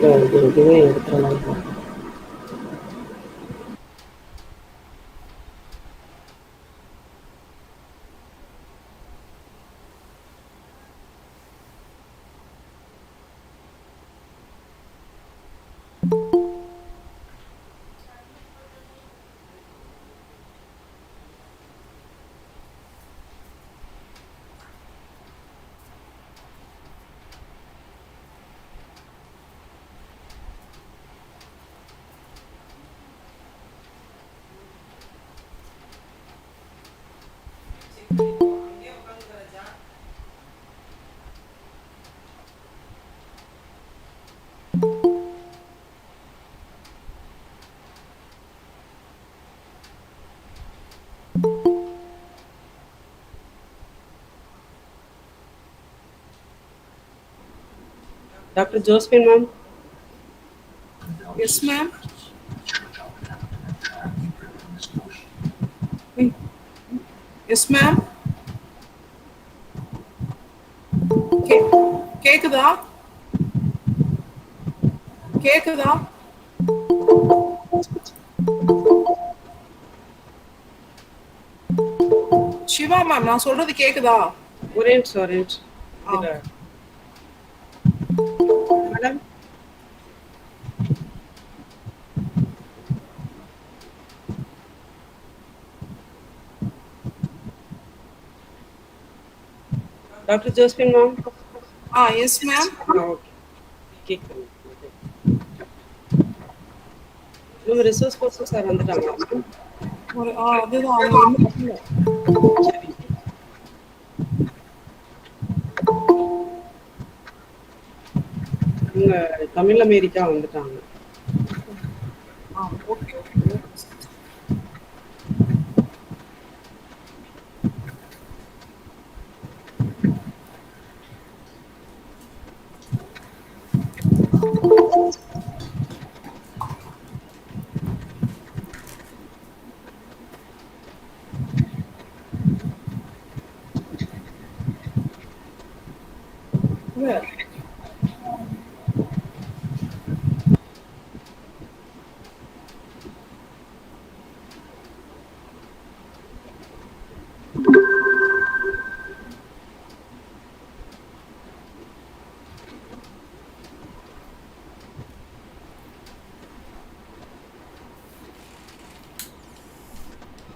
இதுவே எடுத்துடலாம். Dr. Josephine, ma'am. Yes, ma'am. Yes, ma'am. கேக்குதா கேக்குதா சிவா மேம் நான் சொல்றது கேக்குதா? ஒரே நிமிஷம். Madam, doctor Josephine ma'am. Yes ma'am. Okay, கேட்குறேன். நம்ம ரிசோர்ஸ் பர்சன் சார் வந்துட்டாங்களா? அதுதான் அவங்க இன்னும் சரி. இவங்க தமிழ் அமெரிக்கா வந்துட்டாங்க. Okay okay.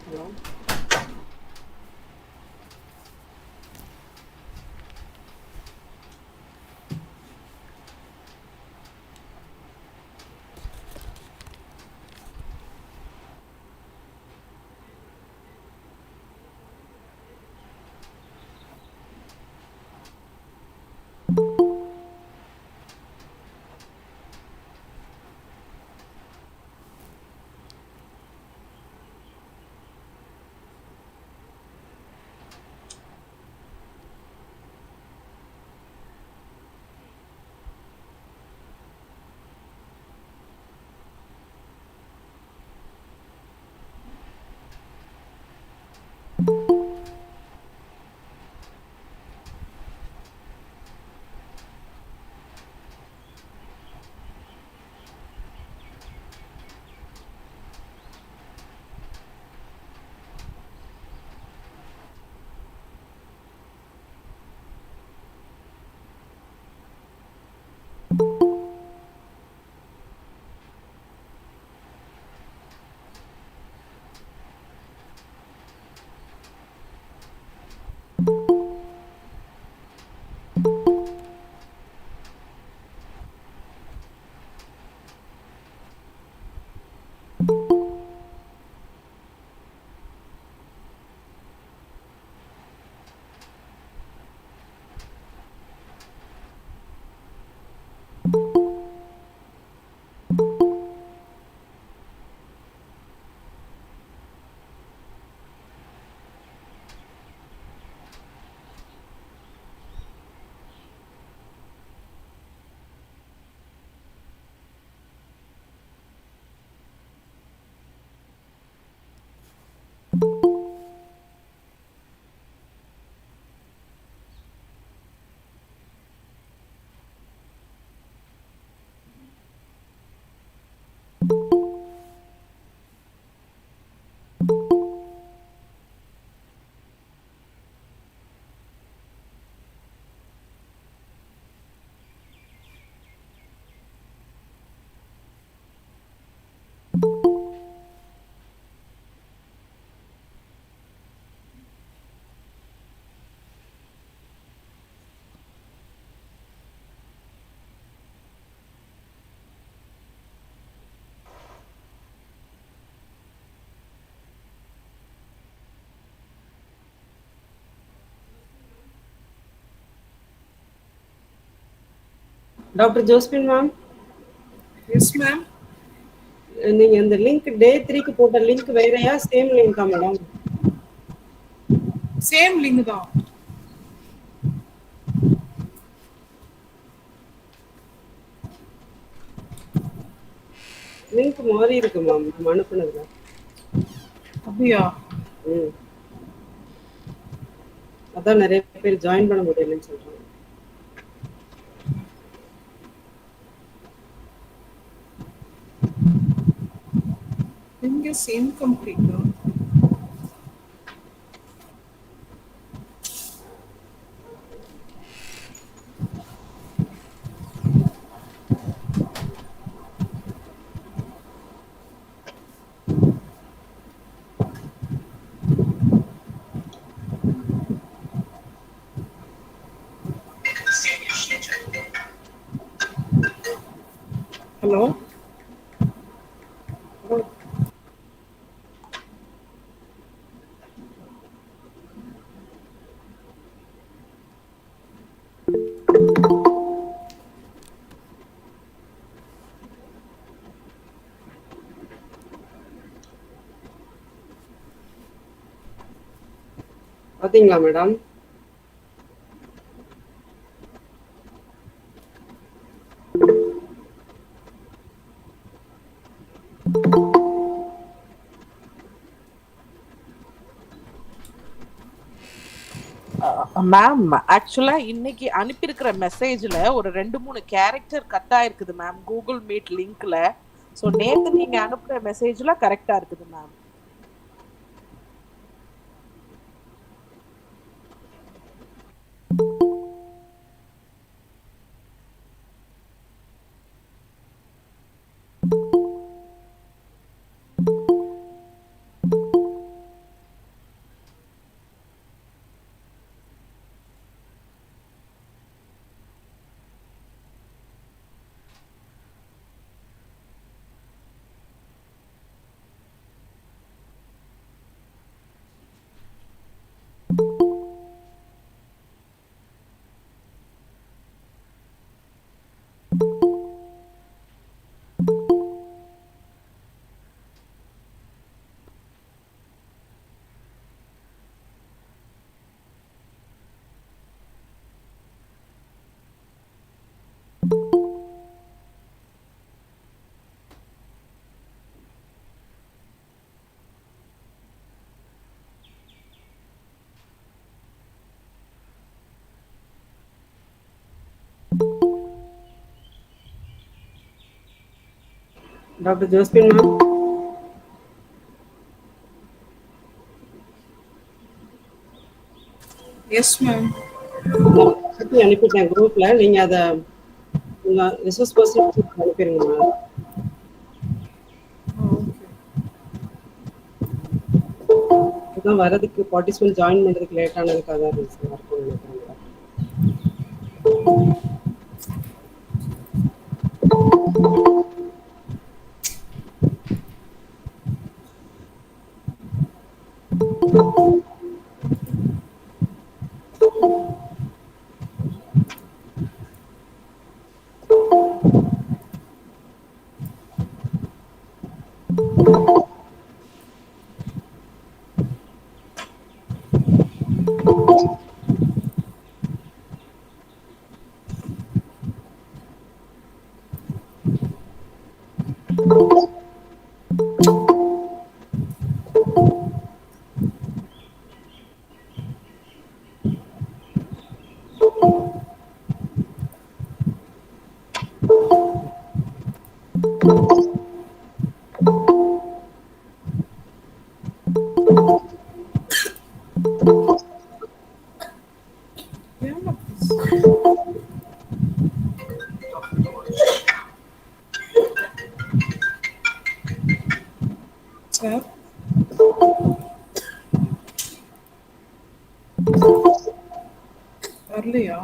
Hello. Doctor Josephine ma'am, yes ma'am. நீங்க இந்த லிங்க் டே 3க்கு போட்ட லிங்க் வேறயா சேம் லிங்கா மேடம்? சேம் லிங்க் தான். லிங்க் மாறி இருக்கு மேம் நம்ம அனுப்புனதுல. அப்படியா? ம். அதான் நிறைய பேர் ஜாயின் பண்ண முடியலன்னு சொல்றாங்க. Link is incomplete. ஹலோ. பாத்தீங்களா மேடம்? மேம் ஆக்சுவலா இன்னைக்கு அனுப்பியிருக்கிற மெசேஜ்ல ஒரு 2 3 கேரக்டர் கட் ஆயிருக்குது மேம் கூகுள் மீட் லிங்க்ல. ஸோ நேத்து நீங்க அனுப்புற மெசேஜ்ல கரெக்டா இருக்குது ma'am. Doctor Josephine ma'am, yes ma'am. அனுப்பிட்டேன் குரூப்ல. நீங்க அதை உங்க ரிசோர்ஸ் பர்சன் அனுப்பிடுங்க மேடம். ஓகே. இதுதான் வரதுக்கு பார்ட்டிசிபென்ட் ஜாயின் பண்றதுக்கு லேட் ஆனதுக்காக தான் ரீசனா இருக்கும்னு நினைக்கிறேன் மேடம். ஏன் சார்? வரலையா?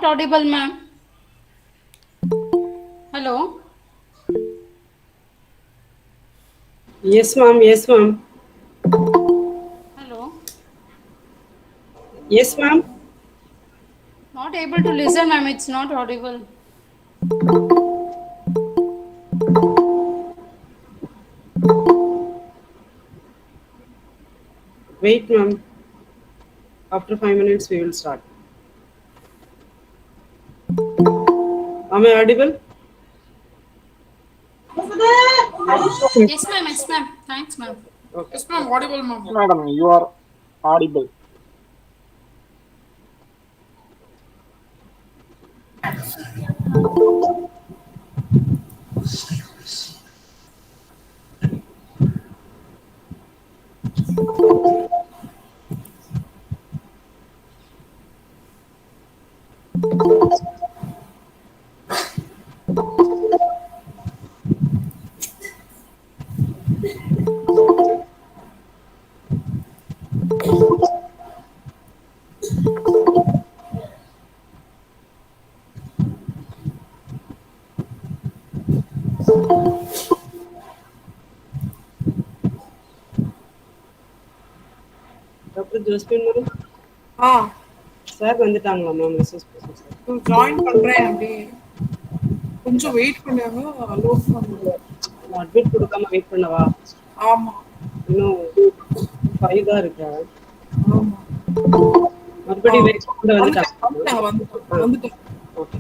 Not audible, ma'am. Hello? Yes, ma'am. Yes, ma'am. Hello? Yes, ma'am. Not able to listen, ma'am. It's not audible. Wait, ma'am. After 5 minutes, we will start. Am I audible? Yes, ma'am. Yes, ma'am. Thanks, ma'am. Okay. Yes, ma'am. Audible, ma'am. Madam, you are audible. Doctor Josephine madam ஆ sir வந்துட்டாங்களா ma'am research person sir join பண்றேன் அப்படியே கொஞ்சம் wait பண்ணாங்க load பண்ணுங்க. Admit கொடுக்காம wait பண்ணவா ஆமா இன்னும் 5 தான் இருக்கா ஆமா மறுபடியும் வெயிட் பண்ண வந்துட்டாங்க வந்துட்டாங்க வந்துட்டாங்க வந்துட்டாங்க. Okay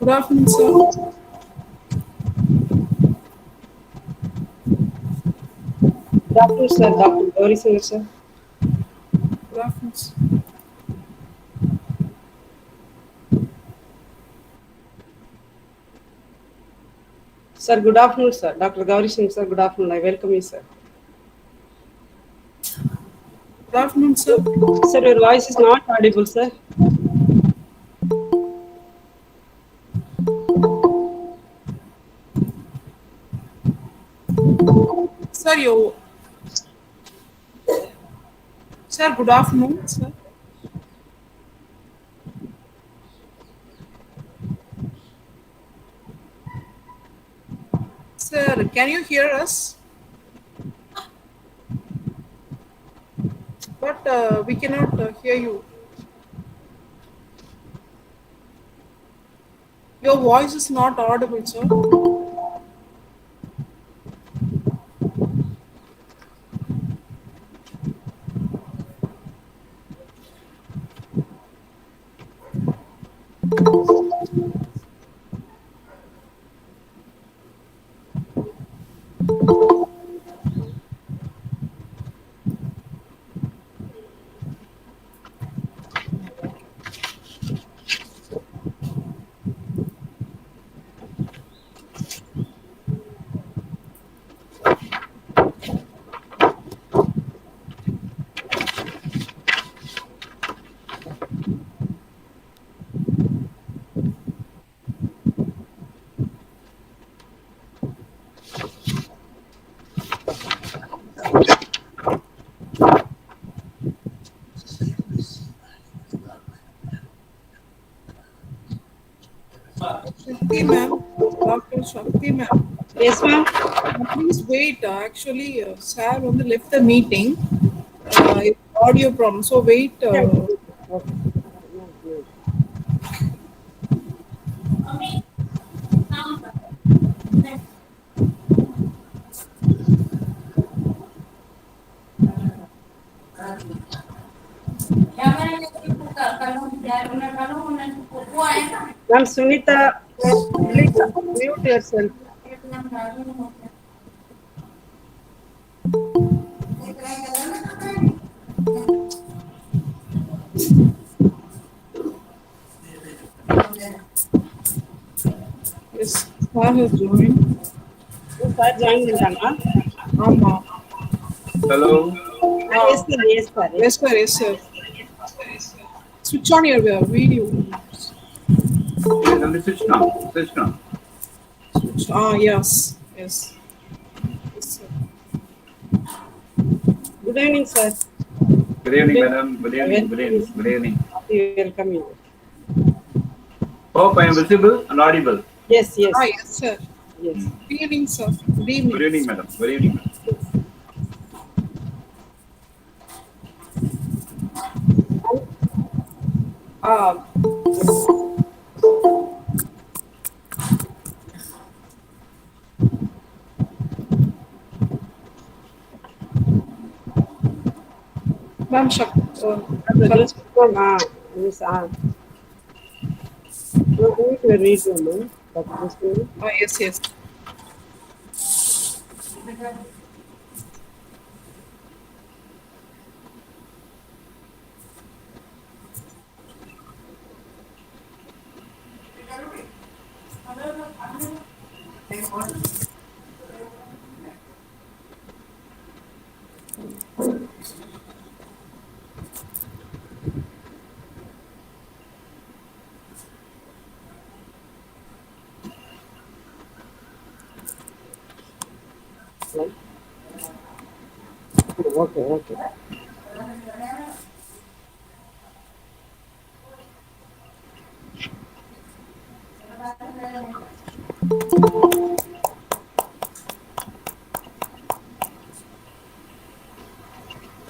good afternoon sir. Good afternoon sir doctor Gauri சிங்கர் sir good afternoon sir. Sir, good afternoon, sir. Dr. Gauri Singh, sir, good afternoon. I welcome you, sir. Good afternoon sir. Sir, your voice is not audible, sir. Sir யோ sir good afternoon sir. Sir, can you hear us? But we cannot hear you. Your voice is not audible, sir. Shakti ma'am, Dr. Shakti ma'am. Yes, ma'am. Please wait. Actually, sir only left the meeting. It's audio problem. So wait. Okay. Ma'am, Sunita, please mute yourself. Yes, sir has joined. Yes, sir, join பண்ணிட்டாங்களா? ஆமா. Hello. Yes, sir. Yes, sir. Yes, sir. Yes, sir. Switch on your video. Yes, I'm switched on. Switched on. Switch. Yes. Yes. Yes, sir. Good evening, sir. Good evening, madam. Good evening. Good evening. Good evening. Welcome you. Hope I am visible and audible. Yes, yes, Yes, sir. yes. Good evening, sir. Good Good evening. evening, madam. Good evening, madam. Um, Ma'am, just yes, no, who will read your name? Dr. Muslim? yes, yes. Right? Okay, okay.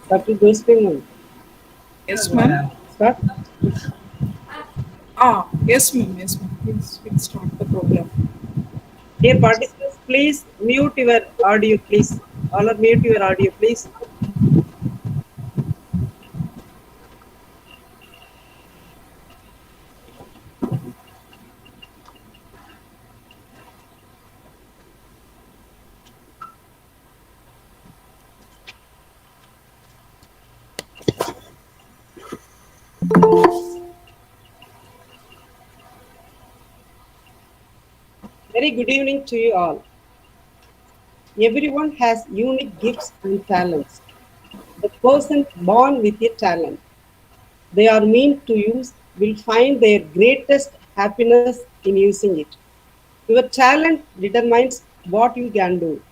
Dr. Muslim, Yes, ma'am. start. Yes, ma'am. Yes, ma'am. Please, we'll start the program. Dear participants, please mute your audio, please. All are mute your audio, please. Very good evening to you all. Everyone has unique gifts and talents. The person born with a talent they are meant to use will find their greatest happiness in using it. Your talent determines what you can do.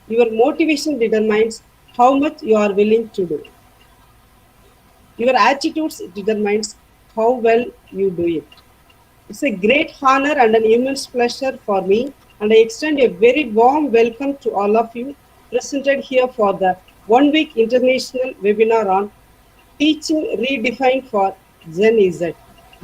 Your motivation determines how much you are willing to do. Your attitudes determines how well you do it. It's a great honor and an immense pleasure for me, and I extend a very warm welcome to all of you presented here for the 1 week international webinar on Teaching Redefined for Gen Z.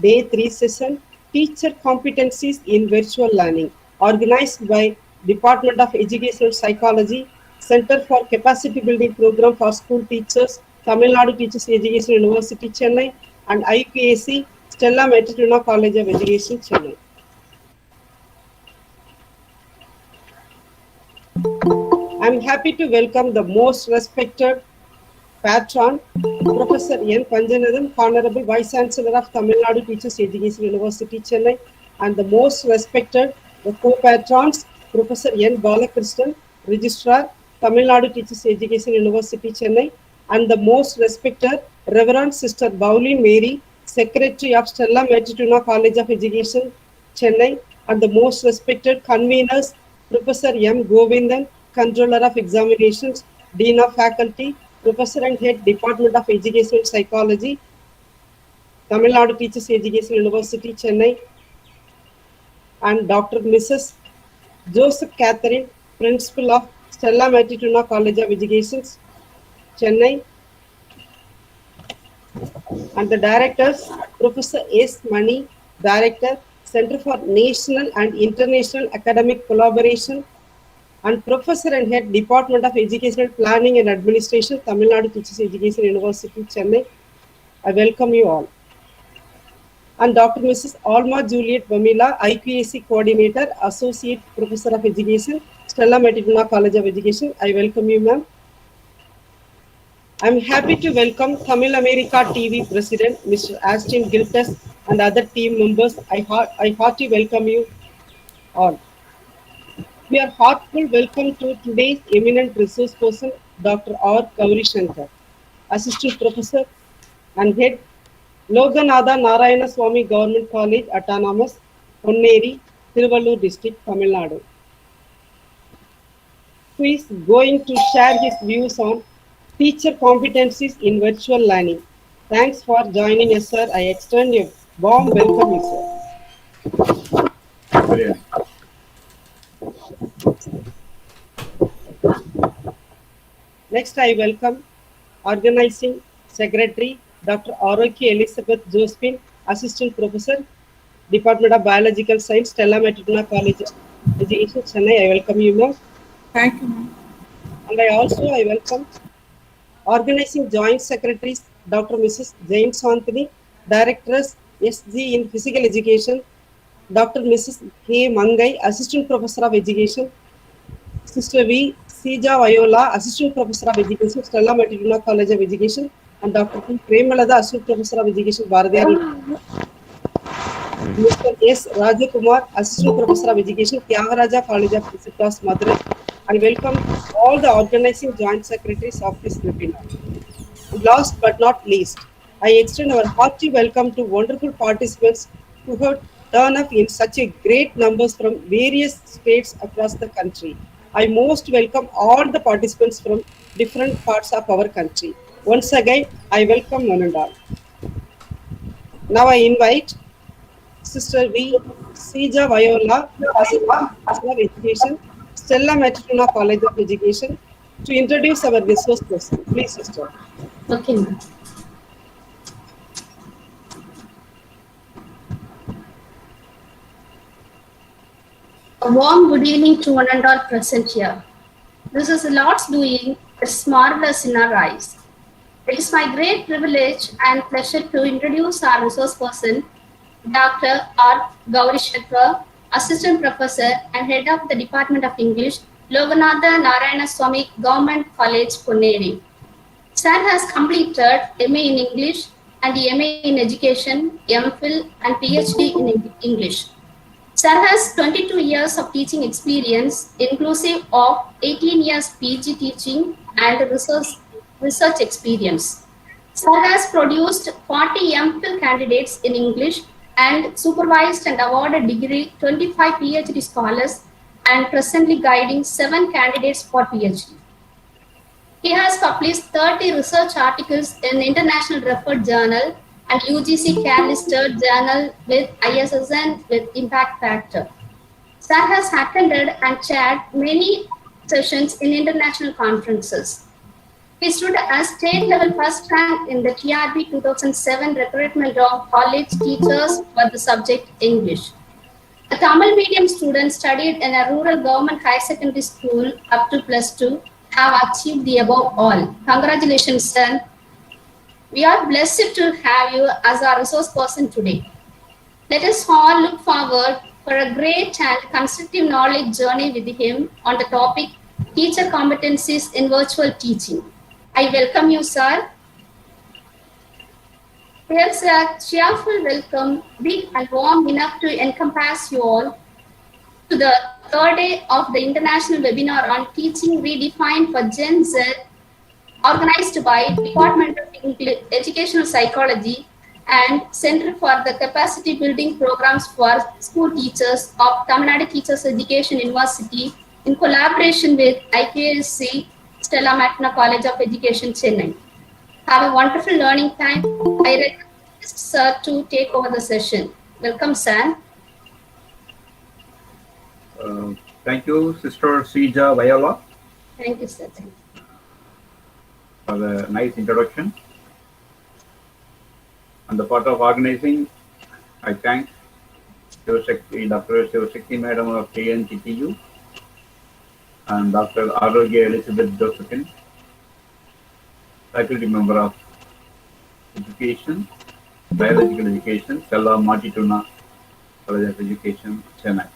Day 3 session, Teacher Competencies in Virtual Learning, organized by Department of Educational Psychology, Center for Capacity Building Program for School Teachers, Tamil Nadu Teachers Education University, Chennai, and IPAC, Stella Metrotuna College of Education, Chennai. I'm happy to welcome the most respected patron, Professor N. Panjanathan, Honorable Vice Chancellor of Tamil Nadu Teachers Education University, Chennai, and the most respected, the co-patrons, Professor N. Balakrishnan, Registrar, Tamil Nadu Teachers Education University, Chennai, and the most respected, Reverend Sister Bowlin Mary, Secretary of Stella Metrotuna College of Education, Chennai, and the most respected conveners, Professor M. Govindan, Controller of Examinations, Dean of Faculty, Professor and Head, Department of Educational Psychology, Tamil Nadu Teachers Education University, Chennai, and Dr. Mrs. Joseph Catherine, Principal of Stella Metrotuna College of Education, Chennai, and the directors, Professor S. Mani, Director, Center for National and International Academic Collaboration, and Professor and Head, Department of Educational Planning and Administration, Tamil Nadu Teachers Education University, Chennai. I welcome you all. And Dr. Mrs. Alma Juliet Vamila, IPAC Coordinator, Associate Professor of Education, Stella Metrotuna College of Education. I welcome you, ma'am. I'm happy to welcome Tamil America TV President, Mr. Astin Giltes, and other team members. I heartily welcome you all. We are heartful welcome to today's eminent resource person, Dr. R. Gauri Shankar, Assistant Professor and Head, Loganatha Narayana Swamy Government College, Autonomous, Ponneri, Tiruvallur District, Tamil Nadu, who is going to share his views on Teacher Competencies in Virtual Learning. Thanks for joining us, sir. I extend a warm welcome, you, sir. Brilliant. Next, I welcome Organizing Secretary Dr. Aroki Elizabeth Josephine, Assistant Professor, Department of Biological Science, Stella Matutuna College of Education, Chennai. I welcome you, ma'am. Thank you, ma'am. And I welcome Organizing Joint Secretaries Dr. Mrs. Jane Santini, Directress SG in Physical Education, Dr. Mrs. K. Mangai, Assistant Professor of Education, Sister V. Sija Viola, Assistant Professor of Education, Stella Matutuna College of Education, and Dr. P. Premalada, Assistant Professor of Education, Bharadiyar. Mr. S. Rajakumar, Assistant Professor of Education, Tyagaraja College of Disciplines, Madurai. I welcome all the organizing joint secretaries of this webinar. And last but not least, I extend our hearty welcome to wonderful participants who have turned up in such a great numbers from various states across the country. I most welcome all the participants from different parts of our country. Once again, I welcome one and all. Now I invite Sister V. Sija Viola, Assistant Professor of Education, Stella Matutuna College of Education, to introduce our resource person. Please, Sister. Okay, ma'am. A warm good evening to one and all present here. This is the Lord's doing, it's marvelous in our eyes. It is my great privilege and pleasure to introduce our resource person, Dr. R. Gauri Shankar, Assistant Professor and Head of the Department of English, Loganatha Narayana Swami Government College, Pune. Sir has completed MA in English and MA in Education, MPhil and PhD in English. Sir has 22 years of teaching experience, inclusive of 18 years PG teaching and research experience. Sir has produced 40 MPhil candidates in English and supervised and awarded degree 25 PhD scholars and presently guiding 7 candidates for PhD. He has published 30 research articles in International Referred Journal and UGC Care Listed Journal with ISSN with Impact Factor. Sir has attended and chaired many sessions in international conferences. He stood as state level first rank in the TRB 2007 recruitment of college teachers for the subject English. A Tamil medium student studied in a rural government higher secondary school up to +2 have achieved the above all. Congratulations, sir. We are blessed to have you as our resource person today. Let us all look forward for a great and constructive knowledge journey with him on the topic Teacher Competencies in Virtual Teaching. I welcome you, sir. Here's a cheerful welcome, big and warm enough to encompass you all to the third day of the international webinar on Teaching Redefined for Gen Z, organized by Department of Educational Psychology and Center for the Capacity Building Programs for School Teachers of Tamil Nadu Teachers Education University in collaboration with IKSC Stella Matutuna College of Education, Chennai. Have a wonderful learning time. I request sir to take over the session. Welcome, sir. Thank you, Sister Sija Viola, Thank you, sir. Thank you. for the nice introduction. On the part of organizing, I thank Dr. Shivashakti Madam of KNTTU and Dr. Arogya Elizabeth Josephine, faculty member of Education, Biological Education, Stella Matutuna College of Education, Chennai.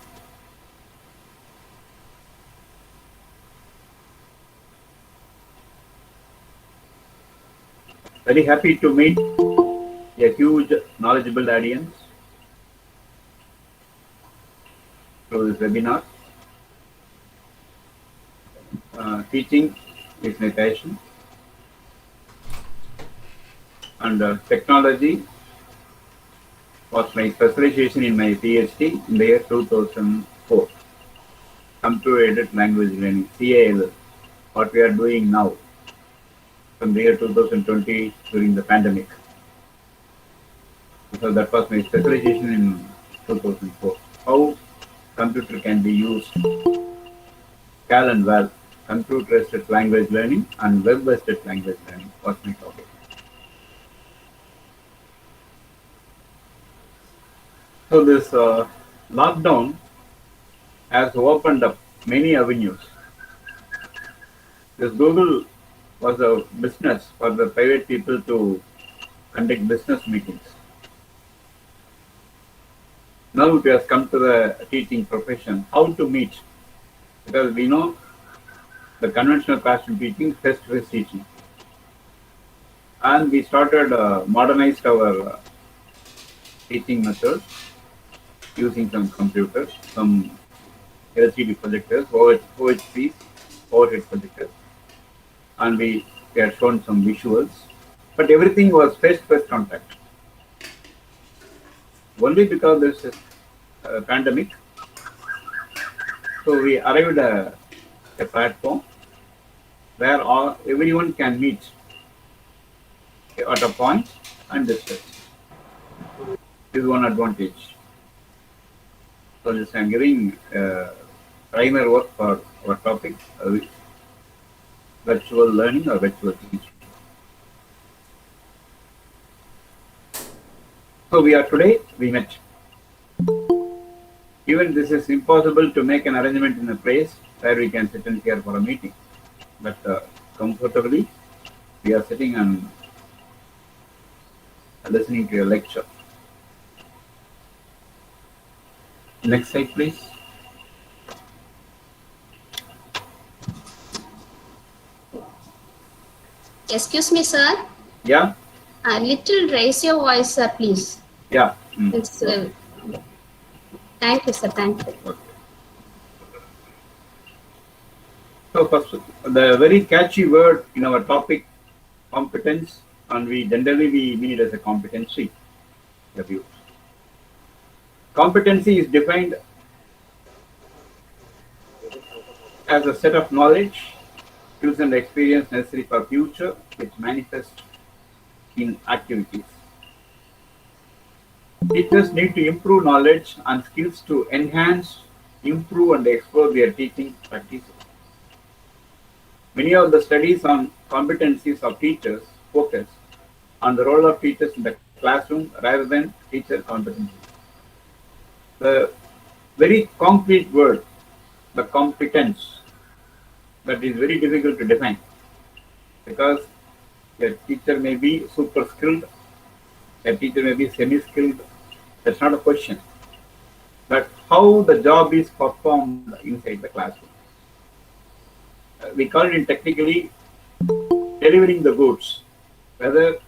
Very happy to meet a huge knowledgeable audience through this webinar. Teaching is my passion, and technology was my specialization in my PhD in the year 2004. Computer Aided Language Learning, CALL, what we are doing now. from the year 2020 during the pandemic. So that was my specialization in 2004. How computer can be used, CAL and WAL, computer-assisted language learning and web-assisted language learning was my topic. So this lockdown has opened up many avenues. This Google was a business for the private people to conduct business meetings. Now it has come to the teaching profession, how to meet, because we know the conventional classroom teaching, face-to-face teaching. And we started modernized our teaching methods using some computers, some LCD projectors, OHPs, overhead projectors, and we had shown some visuals, but everything was face-to-face contact. Only because this is a pandemic, so we arrived at a platform where everyone can meet at a point and discuss. This is one advantage. So just I'm giving primer work for our topic, virtual learning or virtual teaching. So we met. Even this is impossible to make an arrangement in a place where we can sit and hear for a meeting. But comfortably, we are sitting and listening to a lecture. Next slide, please. Excuse me, sir. Yeah? A little raise your voice, sir, please. Yeah. It's, thank you, sir. Thank you. Okay. So first, the very catchy word in our topic, competence, and we mean it as a competency. Competency is defined as a set of knowledge, skills and experience necessary for future, which manifest in activities. Teachers need to improve knowledge and skills to enhance, improve and explore their teaching practices. Many of the studies on competencies of teachers focus on the role of teachers in the classroom rather than teacher competencies. The very concrete word, the competence, that is very difficult to define, because a teacher may be super skilled, a teacher may be semi-skilled, that's not a question. But how the job is performed inside the classroom. We call it technically delivering the goods, whether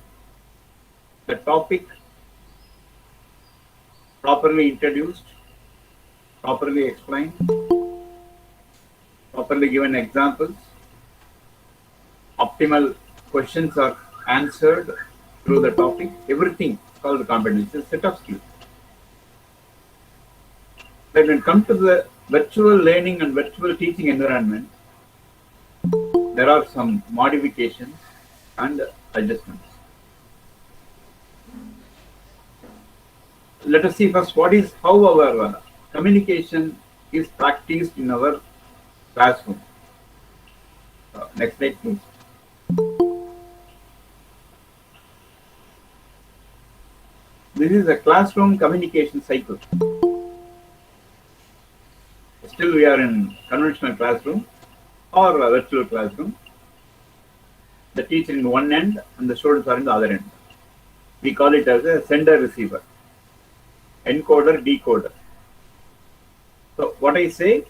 the topic properly introduced, properly explained, properly given examples, optimal questions are answered through the topic, everything is called competence, a set of skills. But when it comes to the virtual learning and virtual teaching environment, there are some modifications and adjustments. Let us see first how our communication is practiced in our classroom. Next slide, please. This is a classroom communication cycle. Still, we are in conventional classroom or a virtual classroom. The teacher in one end and the students are in the other end. We call it as a sender-receiver, encoder, decoder. So what I say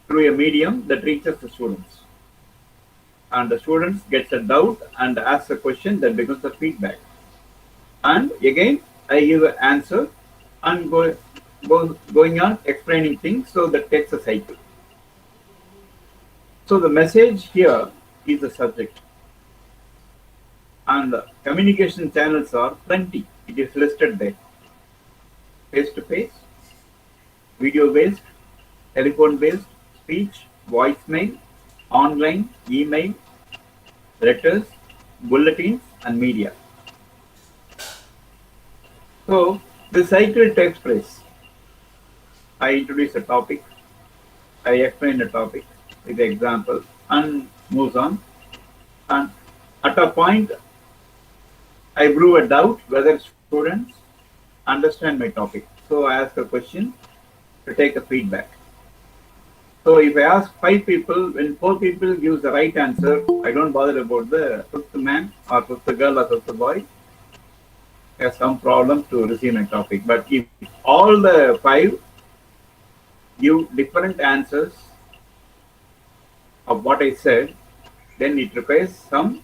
through a medium that reaches the students, and the students gets a doubt and asks a question that becomes a feedback, and again I give an answer and going on explaining things, so that takes a cycle. So the message here is the subject, and the communication channels are plenty. It is listed there: face-to-face, video-based, telephone-based, speech, voicemail, online, email, letters, bulletins, and media. So the cycle takes place. I introduce a topic, I explain the topic with the example, and moves on. And at a point, I brew a doubt whether students understand my topic. So I ask a question to take a feedback. So if I ask 5 people, when 4 people gives the right answer, I don't bother about the fifth man or fifth girl or fifth boy has some problem to receive my topic. But if all the 5 give different answers of what I said, then it requires some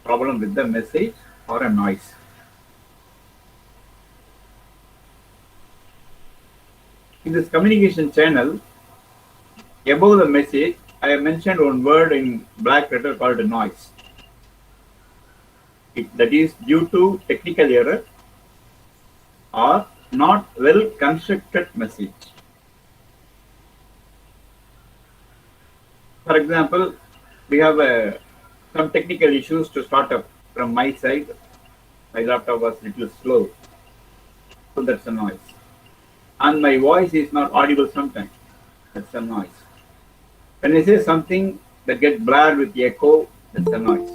problem with the message or a noise. In this communication channel, above the message, I have mentioned one word in black letter called noise. That is due to technical error or not well constructed message. For example, we have some technical issues to start up from my side. My laptop was a little slow, so that's a noise. And my voice is not audible sometimes. That's a noise. When I say something that gets blurred with echo, that's a noise.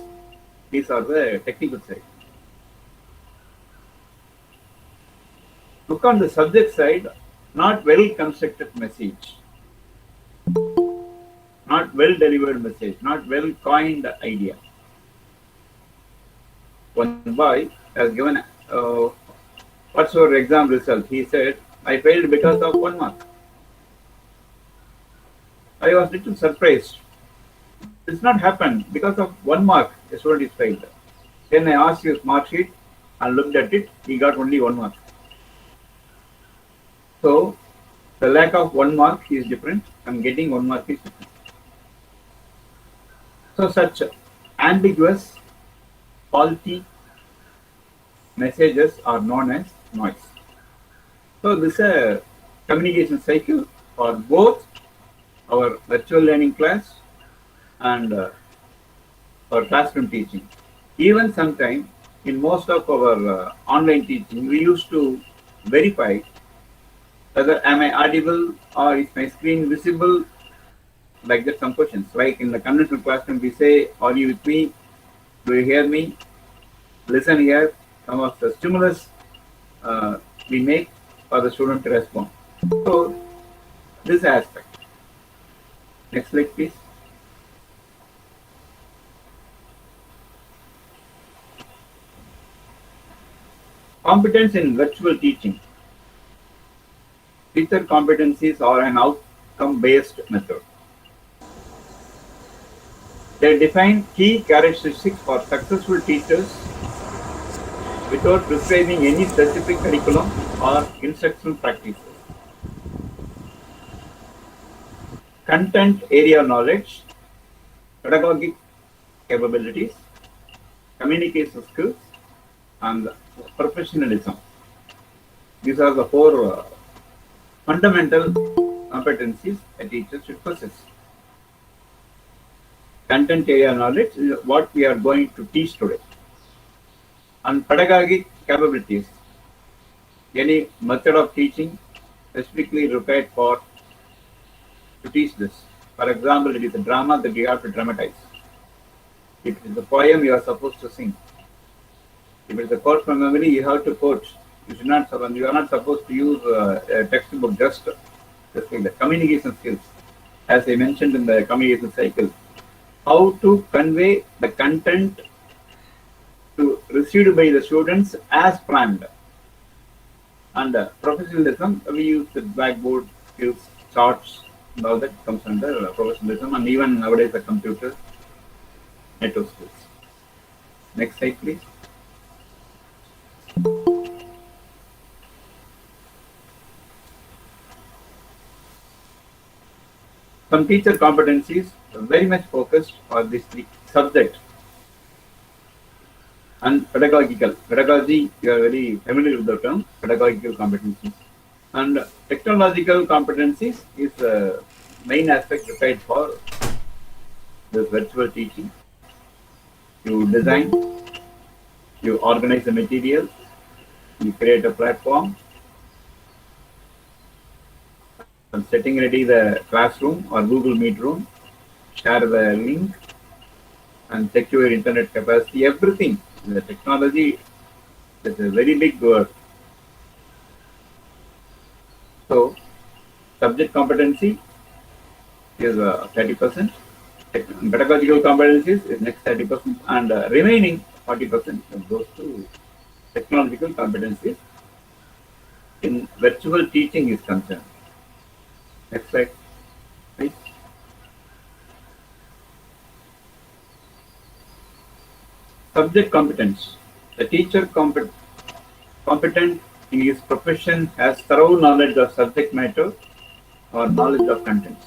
These are the technical side. Look on the subject side, not well constructed message, not well delivered message, not well coined idea. One boy has given what's your exam result? He said, I failed because of 1 mark. I was little surprised. It's not happened because of 1 mark. The student is failed. Then I asked his mark sheet and looked at it. He got only 1 mark. So the lack of 1 mark is different and getting 1 mark is different. So such ambiguous, faulty messages are known as noise. So this is a communication cycle for both our virtual learning class and our classroom teaching. Even sometimes in most of our online teaching, we used to verify whether am I audible or is my screen visible, like that some questions. Like in the conventional classroom, we say, are you with me? Do you hear me? Listen here. Some of the stimulus we make for the student to respond. So this aspect. Next slide, please. Competence in virtual teaching. Teacher competencies are an outcome-based method. They define key characteristics for successful teachers without prescribing any specific curriculum or instructional practices. Content area knowledge, pedagogic capabilities, communication skills, and professionalism. These are the 4 fundamental competencies a teacher should possess. Content area knowledge is what we are going to teach today. And pedagogic capabilities, any method of teaching specifically required for to teach this. For example, it is a drama that you have to dramatize. If it is a poem, you are supposed to sing. If it is a quote from memory, you have to quote. You are not supposed to use a textbook just like the communication skills. As I mentioned in the communication cycle, how to convey the content to received by the students as planned. And professionalism, we use the blackboard skills, charts, and all that comes under professionalism, and even nowadays the computer network skills. Next slide, please. Some teacher competencies are very much focused on these 3 subjects. And pedagogical. Pedagogy, you are very familiar with the term, pedagogical competencies. And technological competencies is the main aspect required for this virtual teaching. You design, you organize the material, you create a platform, and setting ready the classroom or Google Meet room, share the link, and secure internet capacity, everything. The technology is a very big word. So, subject competency is 30%. Pedagogical competencies is next 30%, and remaining 40% goes to technological competencies in virtual teaching is concerned. Next slide, please. Subject competence. The teacher competent in his profession has thorough knowledge of subject matter or knowledge of contents.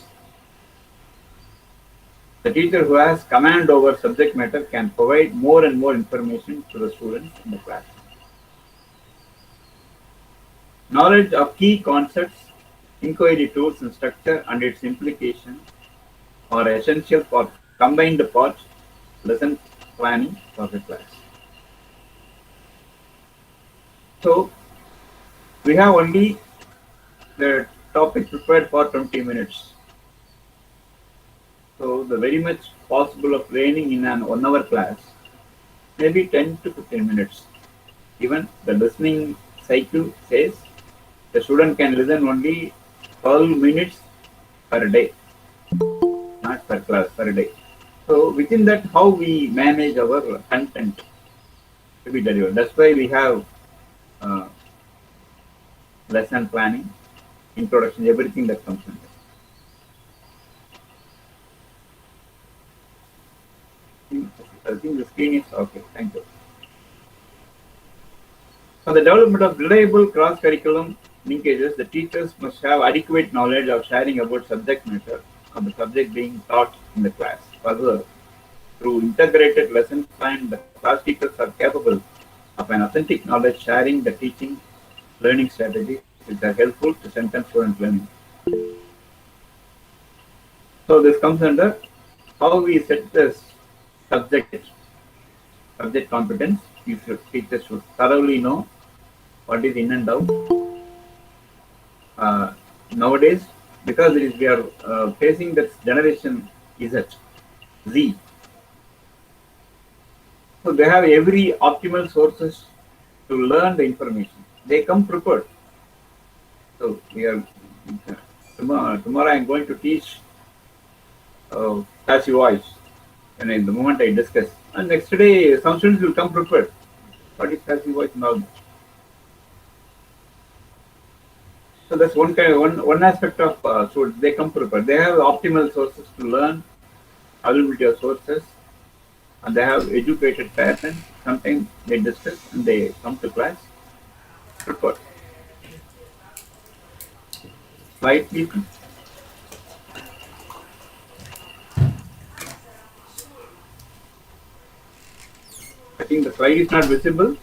The teacher who has command over subject matter can provide more and more information to the students in the class. Knowledge of key concepts, inquiry tools and structure and its implication are essential for combined part lesson planning for the class. So we have only the topic prepared for 20 minutes. So the very much possible of learning in an 1 hour class, maybe 10 to 15 minutes. Even the listening cycle says the student can listen only 12 minutes per day, not per class, per day. So within that, how we manage our content to be delivered. That's why we have uh, lesson planning, introduction, everything that comes in there. I think the screen is okay. Thank you. For the development of reliable cross-curriculum linkages, the teachers must have adequate knowledge of sharing about subject matter of the subject being taught in the class. Further, through integrated lesson plan, the class teachers are capable of an authentic knowledge sharing the teaching learning strategies which are helpful to strengthen student learning. So this comes under how we set this subject competence. Teachers should thoroughly know what is in and out. Nowadays, because we are facing that generation Z, so they have every optimal sources to learn the information. They come prepared. So we are tomorrow I am going to teach passive voice, and in the moment I discuss, and next day some students will come prepared. What is passive voice now? So that's one aspect of students. They come prepared. They have optimal sources to learn, availability of sources, and they have educated parents. Sometimes they discuss and they come to class prepared. Slide, please. I think the slide is not visible.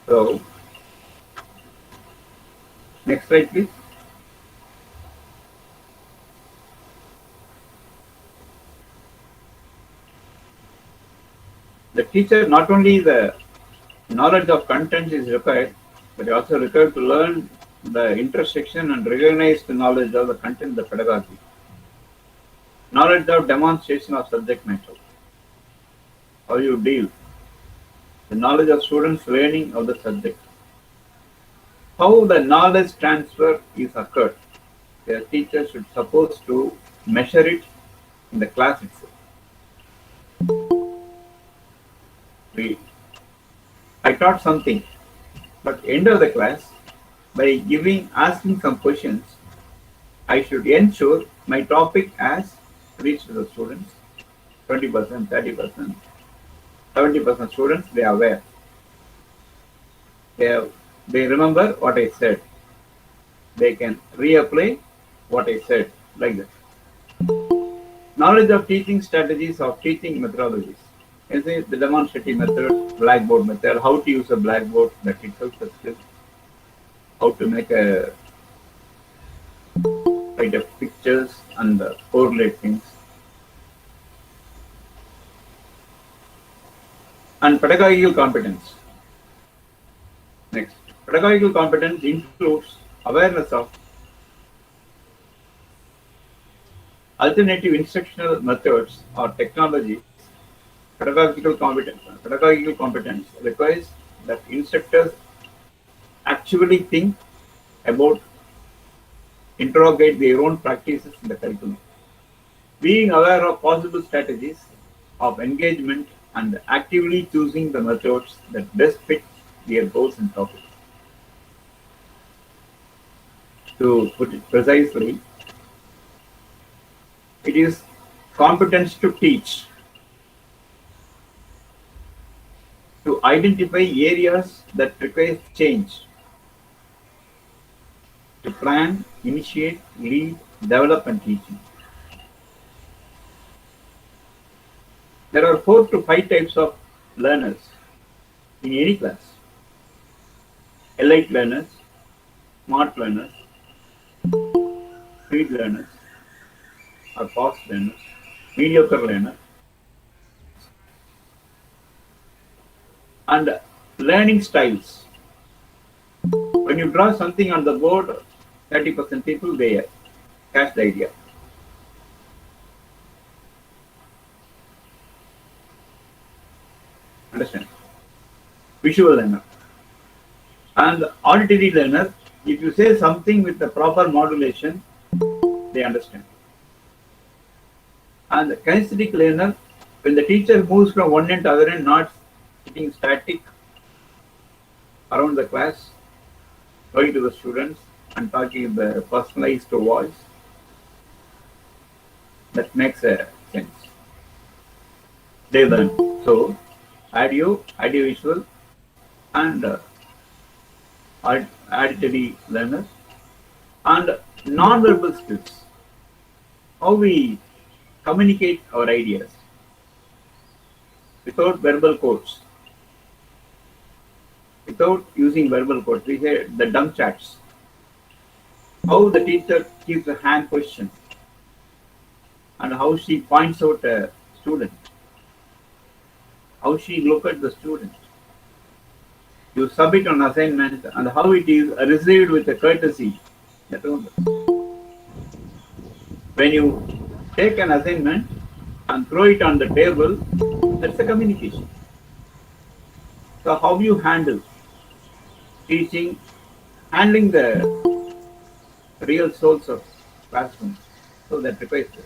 So, next slide, please. The teacher, not only the knowledge of content is required, but also required to learn the intersection and recognize the knowledge of the content, the pedagogy. Knowledge of demonstration of subject matter. How you deal. The knowledge of students learning of the subject. How the knowledge transfer is occurred. The teacher should supposed to measure it in the class itself. I taught something, but end of the class, by asking some questions, I should ensure my topic has reached the students. 20%, 30%, 70% students, they are aware. They remember what I said. They can reapply what I said, like that. Knowledge of teaching strategies of teaching methodologies. The demonstrative method, blackboard method, how to use a blackboard, that itself a skill. How to make write pictures and correlate things. And pedagogical competence. Next, pedagogical competence includes awareness of alternative instructional methods or technologies. Pedagogical competence requires that instructors actually think about, interrogate their own practices in the curriculum. Being aware of possible strategies of engagement and actively choosing the methods that best fit their goals and topics. To put it precisely, it is competence to teach, to identify areas that require change, to plan, initiate, lead, develop, and teaching. There are 4 to 5 types of learners in any class. Elite learners, smart learners, speed learners, or fast learners, mediocre learners, and learning styles. When you draw something on the board, 30% people they catch the idea. Understand? Visual learner. And auditory learner, if you say something with the proper modulation, they understand. And the kinesthetic learner, when the teacher moves from one end to other end, not sitting static around the class, going to the students and talking in the personalized voice, that makes a sense. They learn. So, audiovisual, and auditory learners, and non-verbal skills. How we communicate our ideas without verbal codes, without using verbal codes. We say the dumb chats. How the teacher keeps a hand position and how she points out a student, how she looks at the student. You submit an assignment and how it is received with a courtesy. When you take an assignment and throw it on the table, that's a communication. So how you handle teaching, handling the real souls of classrooms. So that requires this.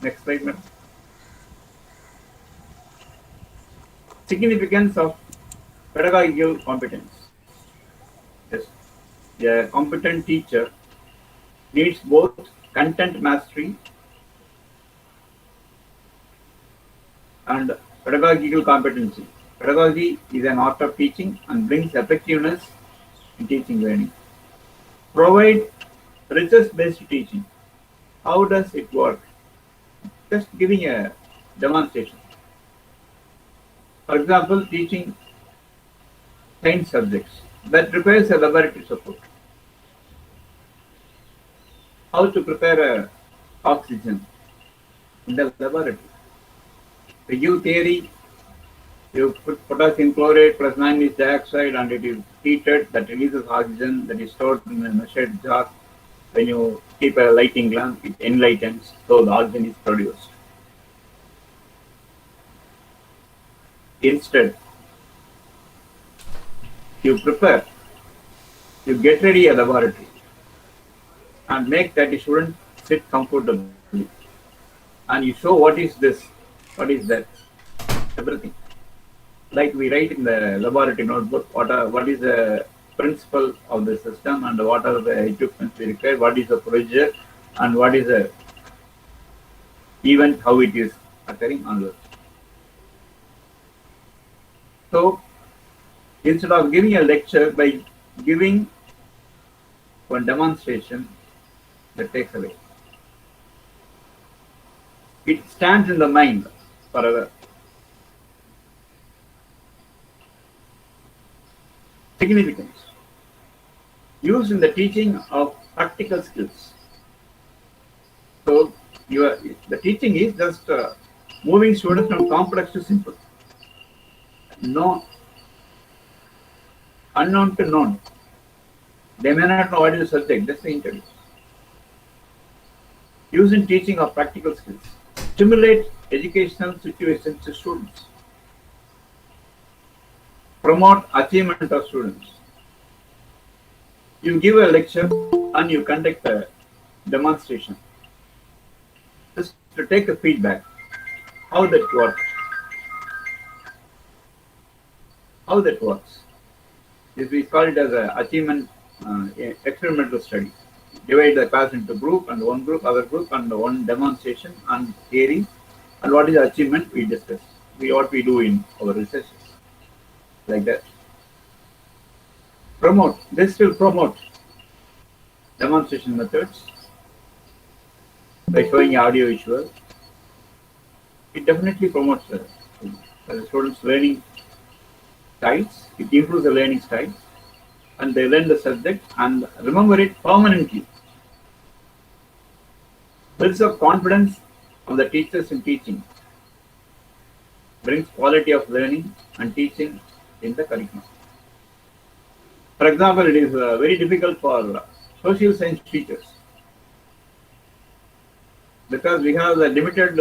Next slide, madam. Significance of pedagogical competence. Yes. A competent teacher needs both content mastery and pedagogical competency. Pedagogy is an art of teaching and brings effectiveness in teaching learning. Provide research-based teaching. How does it work? Just giving a demonstration. For example, teaching science subjects that requires a laboratory support. How to prepare oxygen in the laboratory. To give theory, you put potassium chloride plus manganese dioxide and it is heated, that releases oxygen that is stored in a measured jar. When you keep a lighting lamp, it enlightens, so the oxygen is produced. Instead, you prepare, you get ready a laboratory and make that student sit comfortably. And you show what is this, what is that, everything. Like we write in the laboratory notebook, what is the principle of the system and what are the equipment we require, what is the procedure and what is the event, how it is occurring on the. So instead of giving a lecture, by giving one demonstration, that takes away. It stands in the mind forever. Significance. Used in the teaching of practical skills. So the teaching is just moving students from complex to simple. unknown to known. They may not know what is the subject, just the interview. Use in teaching of practical skills. Stimulate educational situations to students. Promote achievement of students. You give a lecture and you conduct a demonstration. Just to take a feedback, how that works. How that works. This we call it as a achievement experimental study. Divide the class into group and one group, other group, and one demonstration and theory. And what is the achievement we discuss. What we do in our research. Like that. Promote. This will promote demonstration methods by showing audio visual. It definitely promotes the students' learning styles. It improves the learning styles, and they learn the subject and remember it permanently. Builds up confidence of the teachers in teaching. Brings quality of learning and teaching in the curriculum. For example, it is very difficult for social science teachers because we have the limited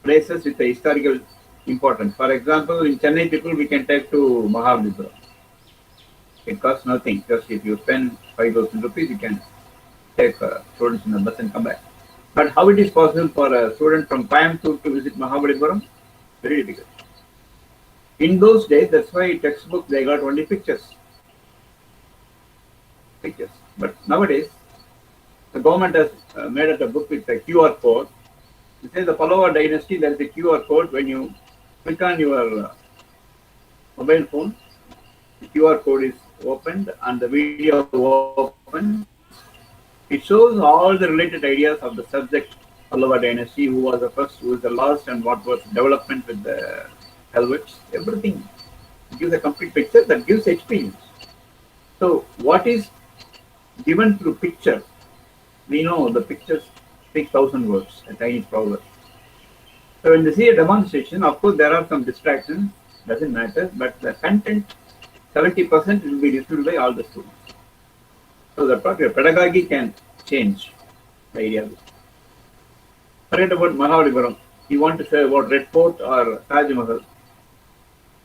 places with the historical importance. For example, in Chennai, people we can take to Mahabalipuram. It costs nothing. Just if you spend 5,000 rupees, you can take students in the bus and come back. But how it is possible for a student from Coimbatore to visit Mahabalipuram? Very difficult. In those days, that's why textbook they got only pictures. Pictures. But nowadays, the government has made up a book with a QR code. It says the Pallava dynasty, there is a QR code. When you click on your mobile phone, the QR code is opened and the video opened. It shows all the related ideas of the subject Pallava dynasty, who was the first, who was the last, and what was development with the Helvets, everything. It gives a complete picture that gives experience. So what is given through picture, we know the pictures speak 1,000 words, a Chinese proverb. So when they see a demonstration, of course there are some distractions, doesn't matter, but the content 70% will be received by all the students. So the pedagogy can change the idea. Forget about Mahabalipuram. You want to say about Red Fort or Taj Mahal.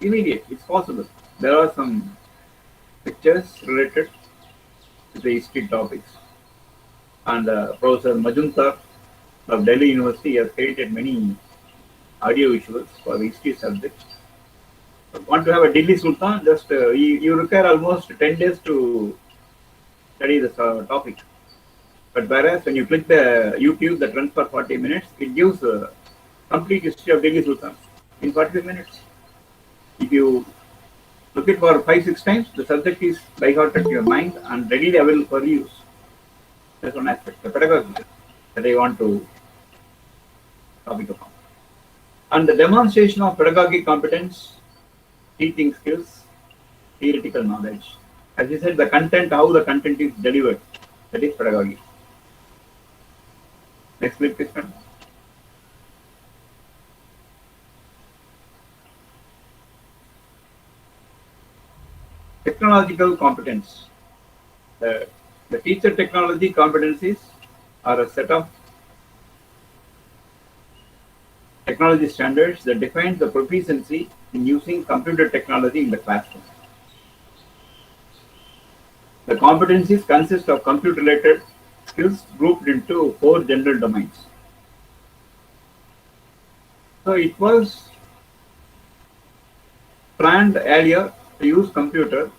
Immediate, it's possible. There are some pictures related to the history topics. And Professor Majumdar of Delhi University has created many audio visuals for the history subject. Want to have a Delhi Sultan, just you require almost 10 days to study this topic. But whereas when you click the YouTube that runs for 40 minutes, it gives a complete history of Delhi Sultan in 45 minutes. If you look it for 5-6 times, the subject is by heart at your mind and readily available for use. That's one aspect, the pedagogy that I want to topic upon. And the demonstration of pedagogic competence, teaching skills, theoretical knowledge. As you said, the content, how the content is delivered, that is pedagogy. Next slide, please. Technological competence. The teacher technology competencies are a set of technology standards that define the proficiency in using computer technology in the classroom. The competencies consist of computer-related skills grouped into 4 general domains. So it was planned earlier to use computer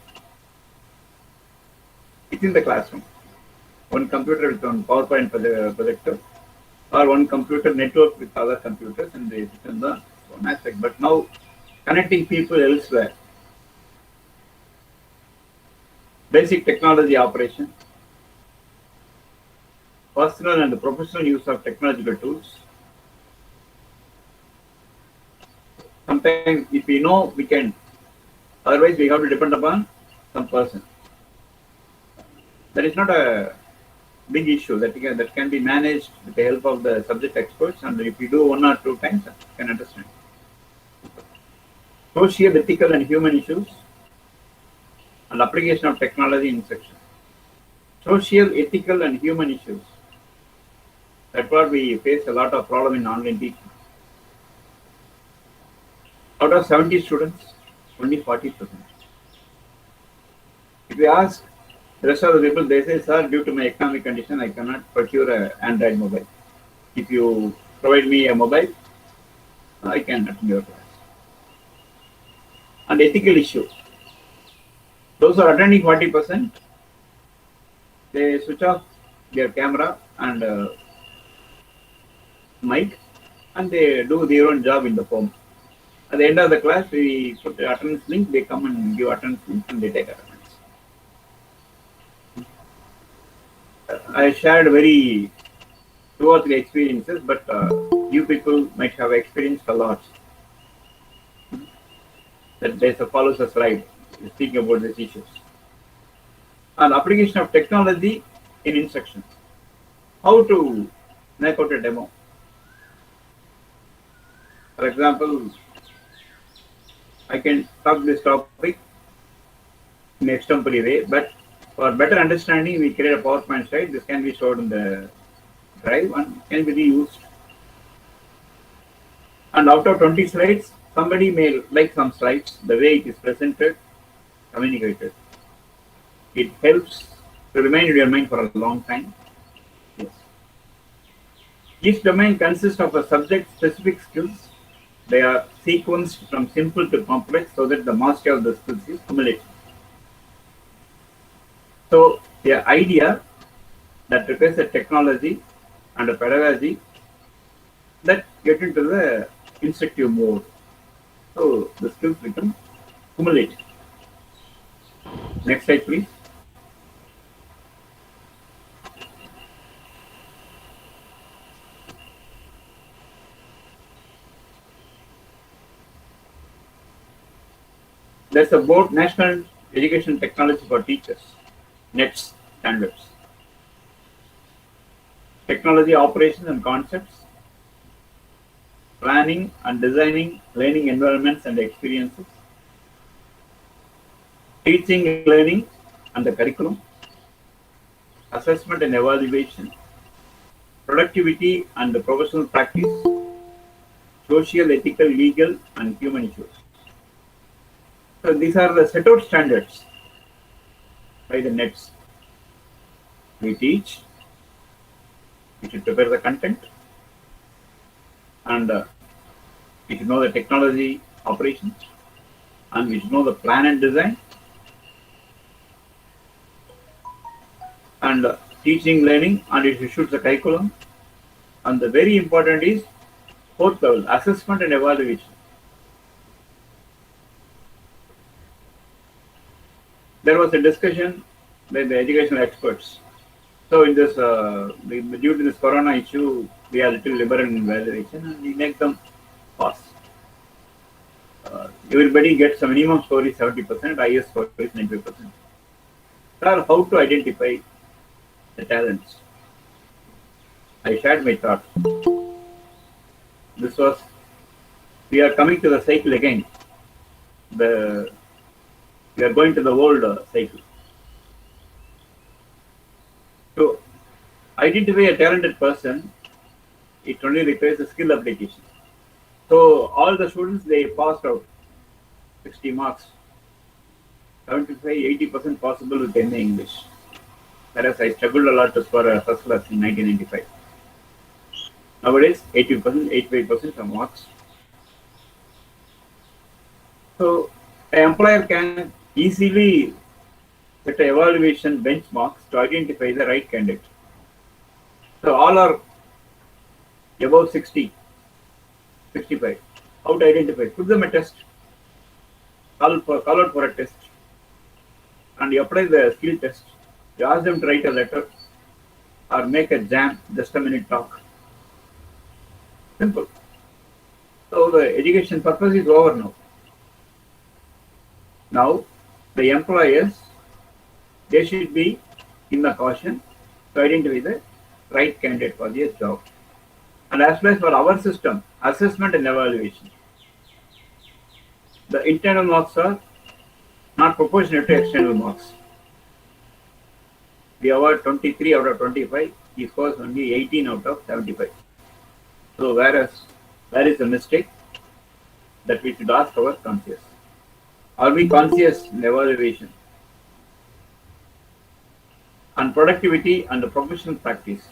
within the classroom. One computer with one PowerPoint projector, or one computer network with other computers, and they sit in the one aspect. But now connecting people elsewhere. Basic technology operation, personal and professional use of technological tools. Sometimes if we know, we can, otherwise we have to depend upon some person. That is not a big issue that can be managed with the help of the subject experts, and if you do 1 or 2 times, you can understand. social, ethical, and human issues, and application of technology in section. Social, ethical, and human issues. That's what we face a lot of problem in online teaching. Out of 70 students, only 40%. If we ask the rest of the people, they say, sir, due to my economic condition, I cannot procure an Android mobile. If you provide me a mobile, I can attend your class. And ethical issue. Those who are attending 40%, they switch off their camera and mic, and they do their own job in the home. At the end of the class, we put the attendance link, they come and give attendance link and they take attendance. I shared very 2 or 3 experiences, but you people might have experienced a lot. That there's a follows a slide speaking about these issues. And application of technology in instruction. How to make out a demo. For example, I can talk this topic in extempore way, but for better understanding, we create a PowerPoint slide. This can be stored in the drive and can be reused. And out of 20 slides, somebody may like some slides, the way it is presented, communicated. It helps to remain in your mind for a long time. Yes. Each domain consists of a subject-specific skills. They are sequenced from simple to complex so that the mastery of the skills is cumulative. So the idea that requires a technology and a pedagogy that get into the instructive mode. So the skills become cumulative. Next slide, please. There's a board, National Education Technology for Teachers, NETS standards. Technology operations and concepts, planning and designing learning environments and experiences, teaching, learning and the curriculum, assessment and evaluation, productivity and the professional practice, social, ethical, legal, and human issues. So these are the set out standards by the NETS. We teach, we should prepare the content, and we should know the technology operations, and we should know the plan and design, and teaching, learning, and it should the curriculum. And the very important is fourth level, assessment and evaluation. There was a discussion by the educational experts. So in this, due to this corona issue, we are little liberal in evaluation and we make them pass. Everybody gets a minimum score is 70%, highest score is 90%. Sir, how to identify the talents? I shared my thought. This was, we are coming to the cycle again. We are going to the old cycle. To identify a talented person, it only requires a skill application. So all the students, they passed out 60 marks, 75-80% possible with MA English. Whereas I struggled a lot to score a first class in 1995. Nowadays, 80%, 85% of marks. So an employer can easily set an evaluation benchmarks to identify the right candidate. So all are above 60, 65. How to identify? Put them a test. Call out for a test. And you apply the skill test. You ask them to write a letter or make a jam, just a minute talk. Simple. So the education purpose is over now. Now, the employers, they should be in the caution to identify the right candidate for their job. And as well as for our system, assessment and evaluation. The internal marks are not proportionate to external marks. We award 23 out of 25. He scores only 18 out of 75. So where is the mistake that we should ask our conscious? Are we conscious in evaluation? On productivity and the professional practice.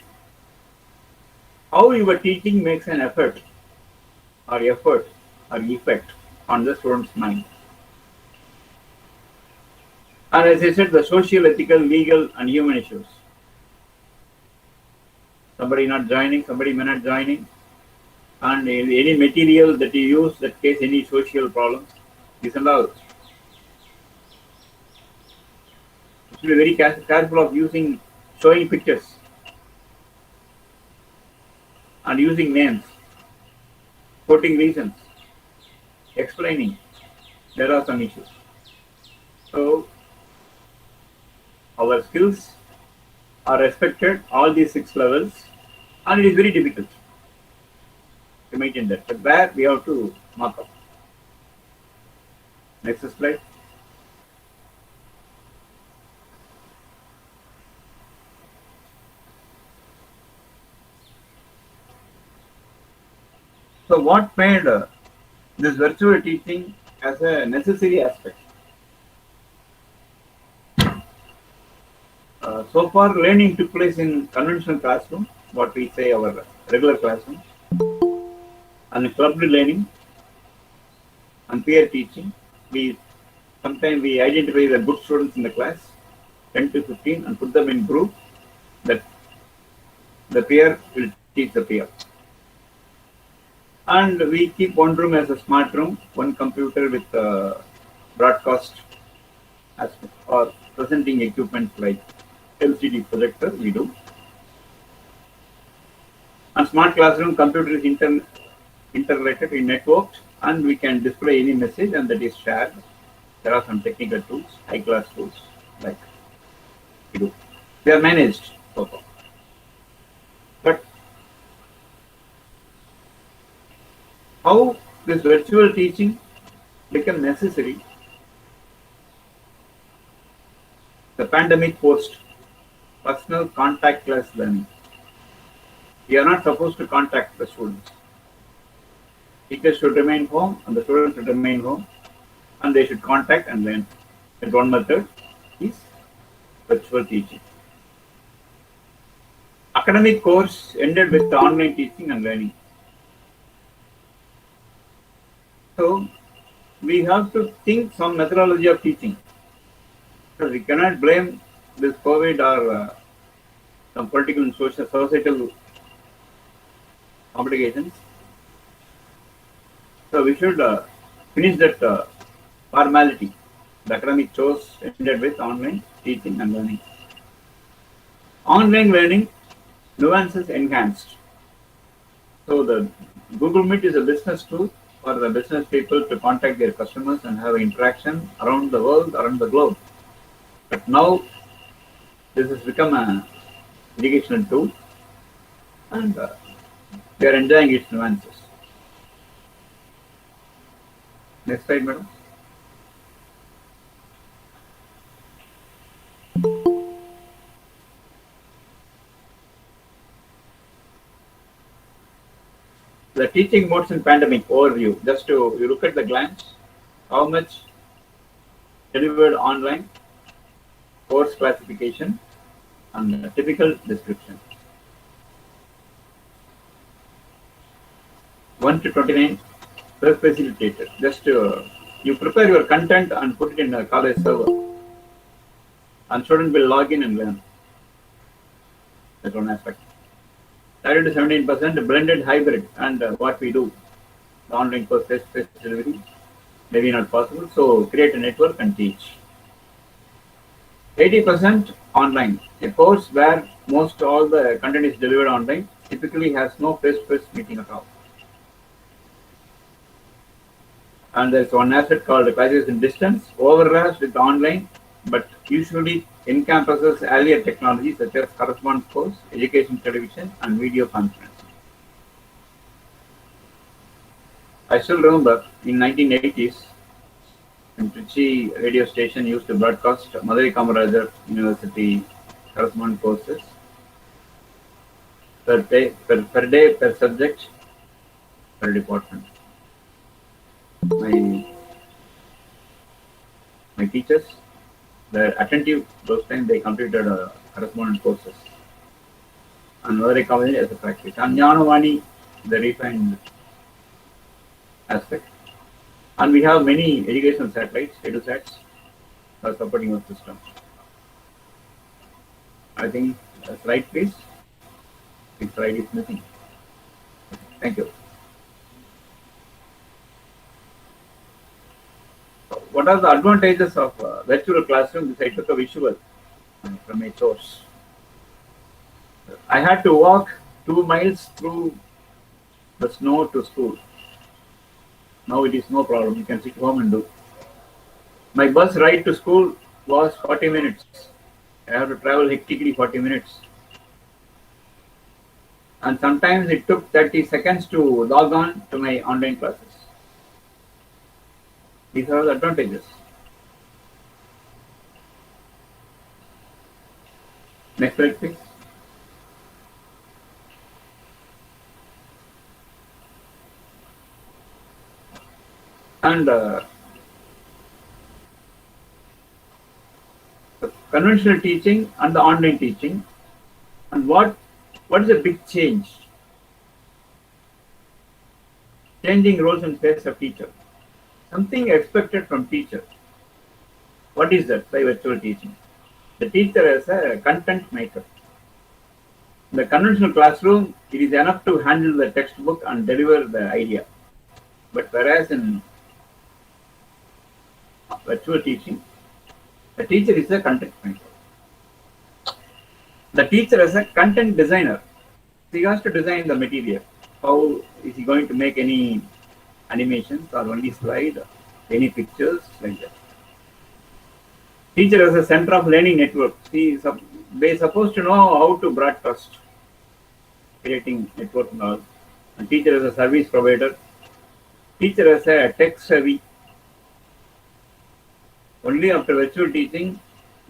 How your teaching makes an effort or effect on the student's mind. And as I said, the social, ethical, legal, and human issues. Somebody not joining, somebody may not joining, and any material that you use that case any social problems, this and all. You should be very careful of showing pictures and using names, quoting reasons, explaining. There are some issues. So our skills are respected, all these 6 levels, and it is very difficult to maintain that. But where we have to mark up. Next slide. So what made this virtual teaching as a necessary aspect? So far, learning took place in conventional classroom, what we say our regular classroom, and clubbed learning and peer teaching. Sometimes we identify the good students in the class, 10 to 15, and put them in group that the peer will teach the peer. And we keep one room as a smart room, one computer with broadcast aspect or presenting equipment like LCD projector we do. And smart classroom computer is interrelated, networked, and we can display any message and that is shared. There are some technical tools, high class tools like we do. They are managed so far. But how this virtual teaching become necessary? The pandemic forced personal contactless learning. We are not supposed to contact the students. Teachers should remain home and the students should remain home and they should contact and learn. And one method is virtual teaching. Academic course ended with the online teaching and learning. So we have to think some methodology of teaching. So we cannot blame this COVID or some political and societal obligations. So we should finish that formality. The academic course ended with online teaching and learning. Online learning, nuances enhanced. So the Google Meet is a business tool for the business people to contact their customers and have interaction around the world, around the globe. But now this has become an educational tool and we are enjoying its nuances. Next slide, madam. The teaching modes in pandemic overview. Just to you look at the glance, how much delivered online, course classification, and typical description. 1 to 29, facilitated. Just you prepare your content and put it in a college server, and student will log in and learn. That's one aspect. 30 to 17% blended hybrid, and what we do, the online course face-to-face delivery, maybe not possible. So create a network and teach. 80% online. A course where most all the content is delivered online typically has no face-to-face meeting at all. And there's one aspect called classes in distance, overlaps with online, but usually encompasses earlier technologies such as correspondence course, education television, and video conferencing. I still remember in 1980s, And Trichy radio station used to broadcast Madurai Kamarajar University correspondence courses per day per subject per department. My my teachers were attentive those times they completed correspondence courses. And Madurai Kamarajar as a practice. And Jnanavani, the refined aspect. And we have many educational satellites, EduSats, for supporting our system. I think slide please. This slide is missing. Thank you. What are the advantages of virtual classroom? This I took a visual from a source. I had to walk 2 miles through the snow to school. Now it is no problem. You can sit home and do. My bus ride to school was 40 minutes. I have to travel hectically 40 minutes. And sometimes it took 30 seconds to log on to my online classes. These are the advantages. Next slide, please. And conventional teaching and the online teaching, and what is a big change? Changing roles and space of teacher. Something expected from teacher. What is that by virtual teaching? The teacher is a content maker. In the conventional classroom, it is enough to handle the textbook and deliver the idea. But whereas in virtual teaching, the teacher is a content maker. The teacher is a content designer. He has to design the material. How is he going to make any animations or only slide, any pictures like that? Teacher is a center of learning network. They supposed to know how to broadcast, creating network and all. And teacher is a service provider. Teacher is a tech savvy. Only after virtual teaching,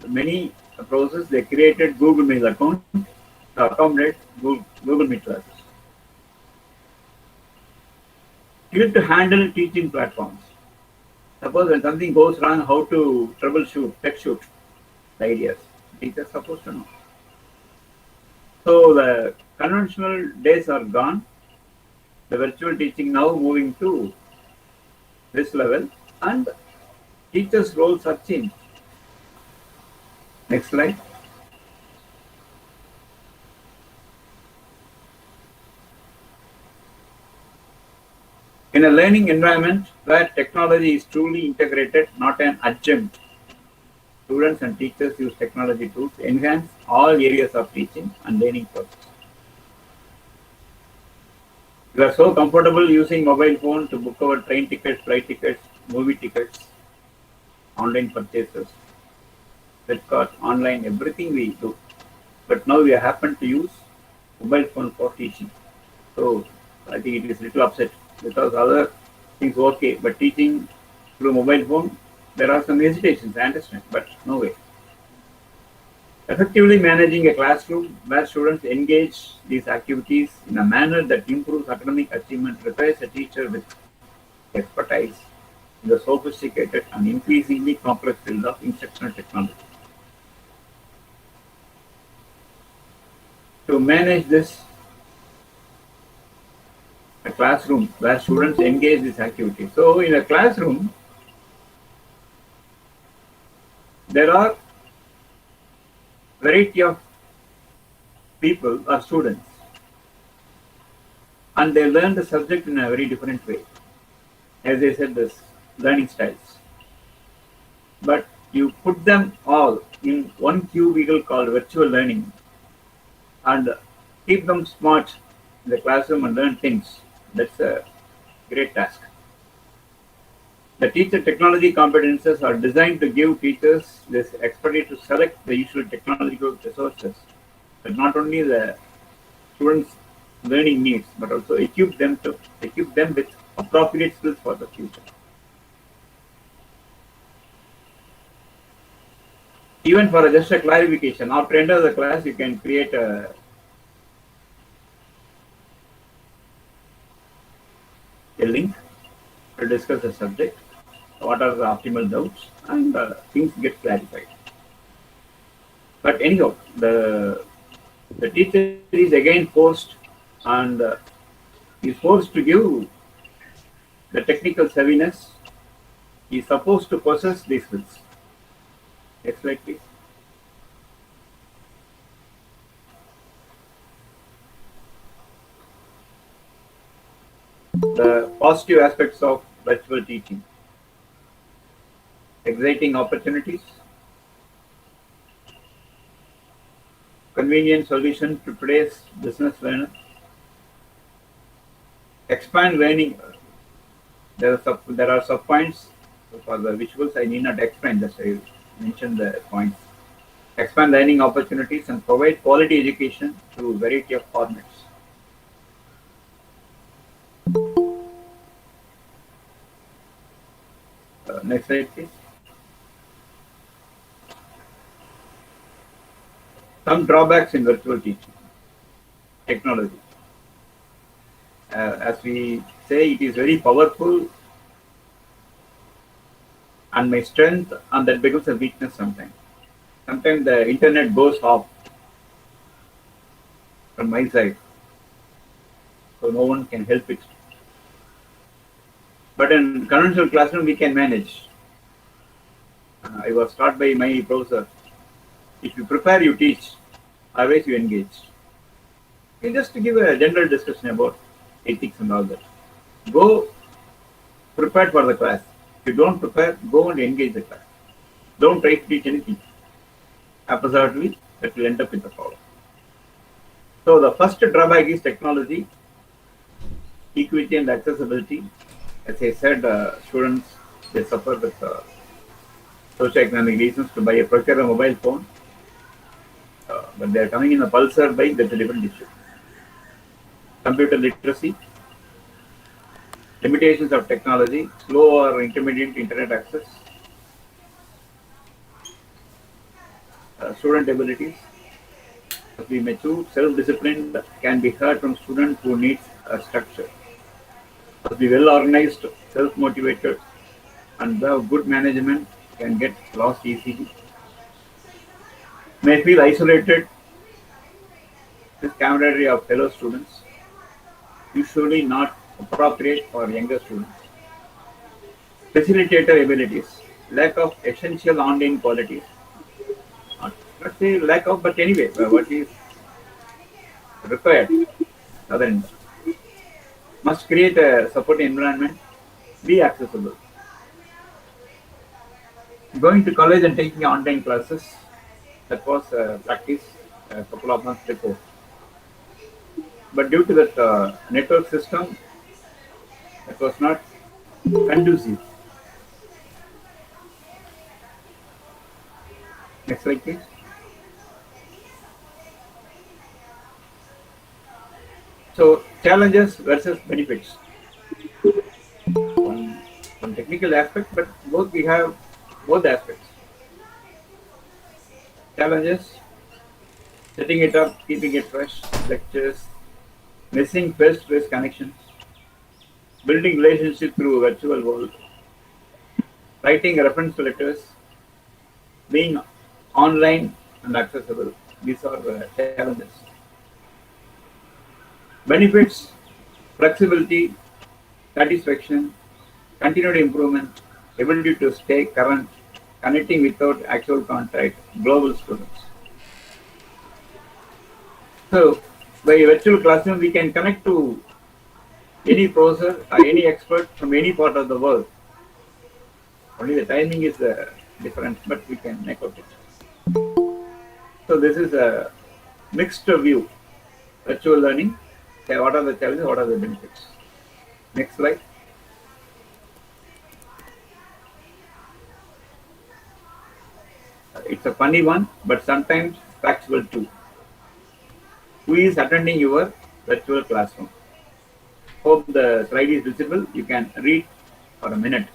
many process they created Google Meet account to accommodate Google Meet classes. Skill to handle teaching platforms. Suppose when something goes wrong, how to troubleshoot, tech shoot the ideas. Teachers supposed to know. So the conventional days are gone. The virtual teaching now moving to this level, and teachers' roles are changed. Next slide. In a learning environment where technology is truly integrated, not an adjunct, students and teachers use technology tools to enhance all areas of teaching and learning process. We are so comfortable using mobile phone to book our train tickets, flight tickets, movie tickets, online purchases, credit card, online, everything we do. But now we happen to use mobile phone for teaching. So I think it is little upset because other things okay, but teaching through mobile phone, there are some hesitations, I understand, but no way. Effectively managing a classroom where students engage these activities in a manner that improves academic achievement requires a teacher with expertise in the sophisticated and increasingly complex field of instructional technology. To manage this, a classroom where students engage this activity. So in a classroom, there are variety of people or students, and they learn the subject in a very different way. As I said, this learning styles. But you put them all in one cubicle called virtual learning and keep them smart in the classroom and learn things. That's a great task. The teacher technology competences are designed to give teachers this expertise to select the usual technological resources, but not only the students' learning needs, but also equip them with appropriate skills for the future. Even for just a clarification, after end of the class, you can create a link to discuss the subject, what are the optimal doubts, and things get clarified. But anyhow, the teacher is again forced and is forced to give the technical savviness. He is supposed to possess these skills. Next slide, please. The positive aspects of virtual teaching: exciting opportunities, convenient solution to today's business learner, expand learning. There are sub points for the visuals. I need not explain, just I mention the points. Expand learning opportunities and provide quality education through variety of formats. Next slide, please. Some drawbacks in virtual teaching. Technology. As we say, it is very powerful and my strength, and that becomes a weakness sometimes. Sometimes the internet goes off from my side, so no one can help it. But in conventional classroom, we can manage. I was taught by my professor, if you prepare, you teach, otherwise you engage. You just give a general discussion about ethics and all that. Go prepared for the class. If you don't prepare, go and engage the class. Don't try to teach anything. Absolutely, that will end up with the problem. So the first drawback is technology, equity and accessibility. As I said, students, they suffer with socioeconomic reasons to buy a procure a mobile phone, but they are coming in a pulsar bike. That's a different issue. Computer literacy, limitations of technology, slow or intermediate internet access, student abilities. As we mature, self-discipline can be heard from students who needs a structure. As we well-organized, self-motivated, and have good management can get lost easily. May feel isolated with camaraderie of fellow students, usually not appropriate for younger students. Facilitator abilities, lack of essential online qualities. Not say lack of, but anyway, what is required. Other end. Must create a supporting environment, be accessible. Going to college and taking online classes, that was practice a couple of months before. But due to that network system, it was not conducive. Next slide, please. So challenges versus benefits. One technical aspect, but both we have both aspects. Challenges: setting it up, keeping it fresh, lectures, missing face-to-face connections, building relationship through virtual world, writing reference letters, being online and accessible. These are the challenges. Benefits: flexibility, satisfaction, continued improvement, ability to stay current, connecting without actual contact, global students. So, by virtual classroom, we can connect to any professor or any expert from any part of the world. Only the timing is different, but we can make out it. So, this is a mixed view. Virtual learning. Okay, what are the challenges? What are the benefits? Next slide. It's a funny one, but sometimes factual too. Who is attending your virtual classroom? Hope the slide is visible. You can read for a minute.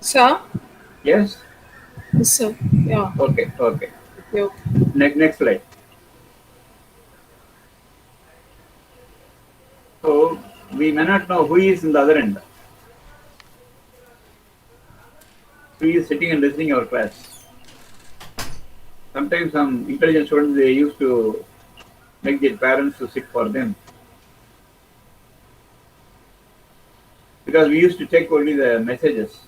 Sir? Yes? Yes, sir. Yeah. Okay, okay. Okay, okay. Next slide. So we may not know who is in the other end. Who is sitting and listening our class. Sometimes some intelligent students, they used to make their parents to sit for them. Because we used to check only the messages.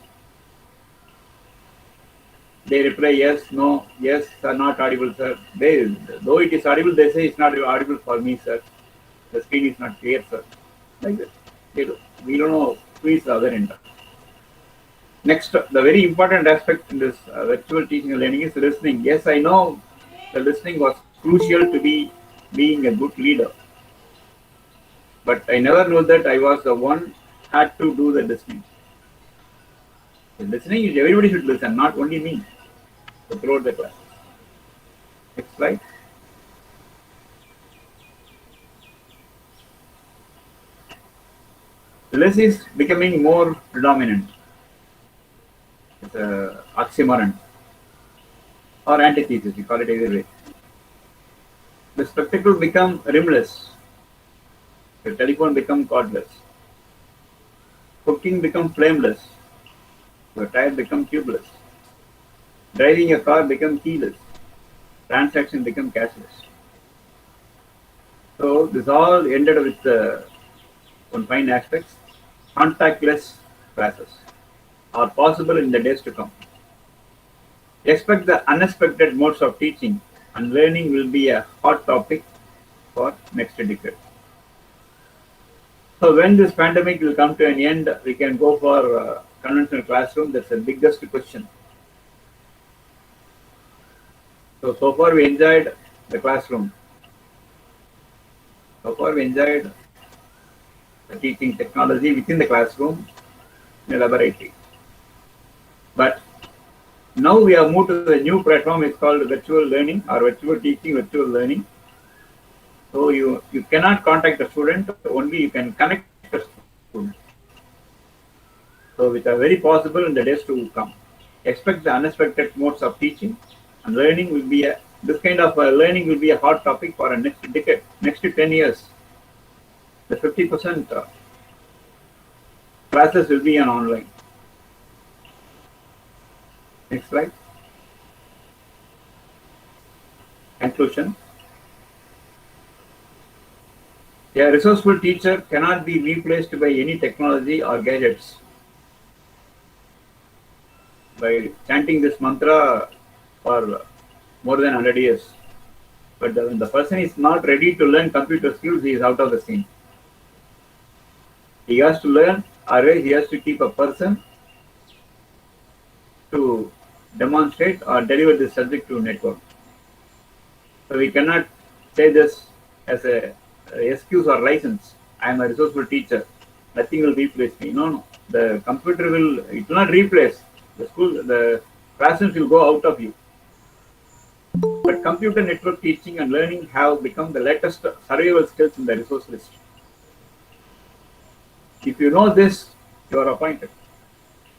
They reply yes, no, yes, sir, not audible, sir. They, though it is audible, they say it's not audible for me, sir. The screen is not clear, sir. Like that. We don't know who is the other end. Next, the very important aspect in this virtual teaching and learning is listening. Yes, I know the listening was crucial to be being a good leader. But I never knew that I was the one had to do the listening. The listening is everybody should listen, not only me, throughout the class. Next slide. Less is becoming more predominant. It's a oxymoron or antithesis, you call it either way. The spectacle become rimless. The telephone become cordless. Cooking become flameless. The tire become tubeless. Driving a car become keyless. Transaction become cashless. So this all ended with one fine aspects. Contactless classes are possible in the days to come. Expect the unexpected modes of teaching and learning will be a hot topic for next decade. So when this pandemic will come to an end, we can go for conventional classroom. That's the biggest question. So far we enjoyed the classroom. So far we enjoyed the teaching technology within the classroom in a laboratory. But now we have moved to a new platform. It's called virtual learning or virtual teaching, virtual learning. So you cannot contact the student, only you can connect the student. So which are very possible in the days to come. Expect the unexpected modes of teaching and learning will be this kind of learning will be a hot topic for a next decade, next 10 years. The 50% classes will be on online. Next slide. Conclusion. A resourceful teacher cannot be replaced by any technology or gadgets. By chanting this mantra for more than 100 years. But when the person is not ready to learn computer skills, he is out of the scene. He has to learn, or he has to keep a person to demonstrate or deliver this subject to network. So we cannot say this as a excuse or license. I am a resourceful teacher. Nothing will replace me. No. The computer it will not replace. The classrooms will go out of you. But computer network teaching and learning have become the latest survival skills in the resource list. If you know this, you are appointed.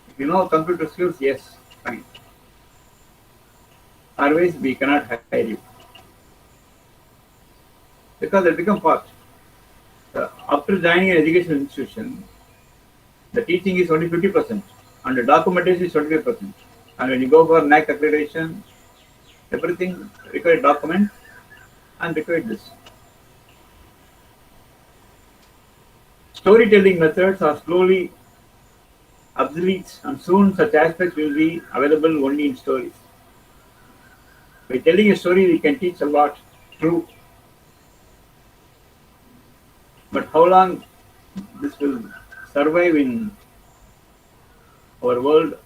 If you know computer skills, yes, fine. Otherwise, we cannot hire you. Because it becomes part. After joining an educational institution, the teaching is only 50% and the documentation is 25%. And when you go for NAC accreditation, everything required document and required this. Storytelling methods are slowly obsolete and soon such aspects will be available only in stories. By telling a story, we can teach a lot, true. But how long this will survive in our world,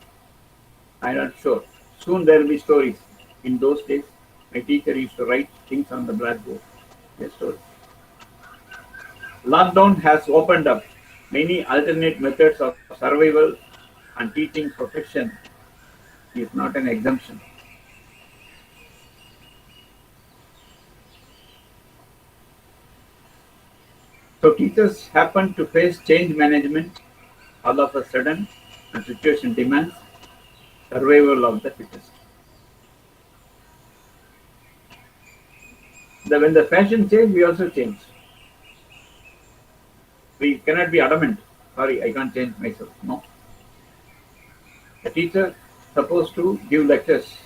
I'm not sure. Soon there will be stories. In those days, my teacher used to write things on the blackboard. Yes, stories. Lockdown has opened up many alternate methods of survival and teaching profession is not an exemption. So teachers happen to face change management all of a sudden and situation demands survival of the fittest. When the fashion change, we also change. We cannot be adamant. Sorry, I can't change myself. No. The teacher supposed to give lectures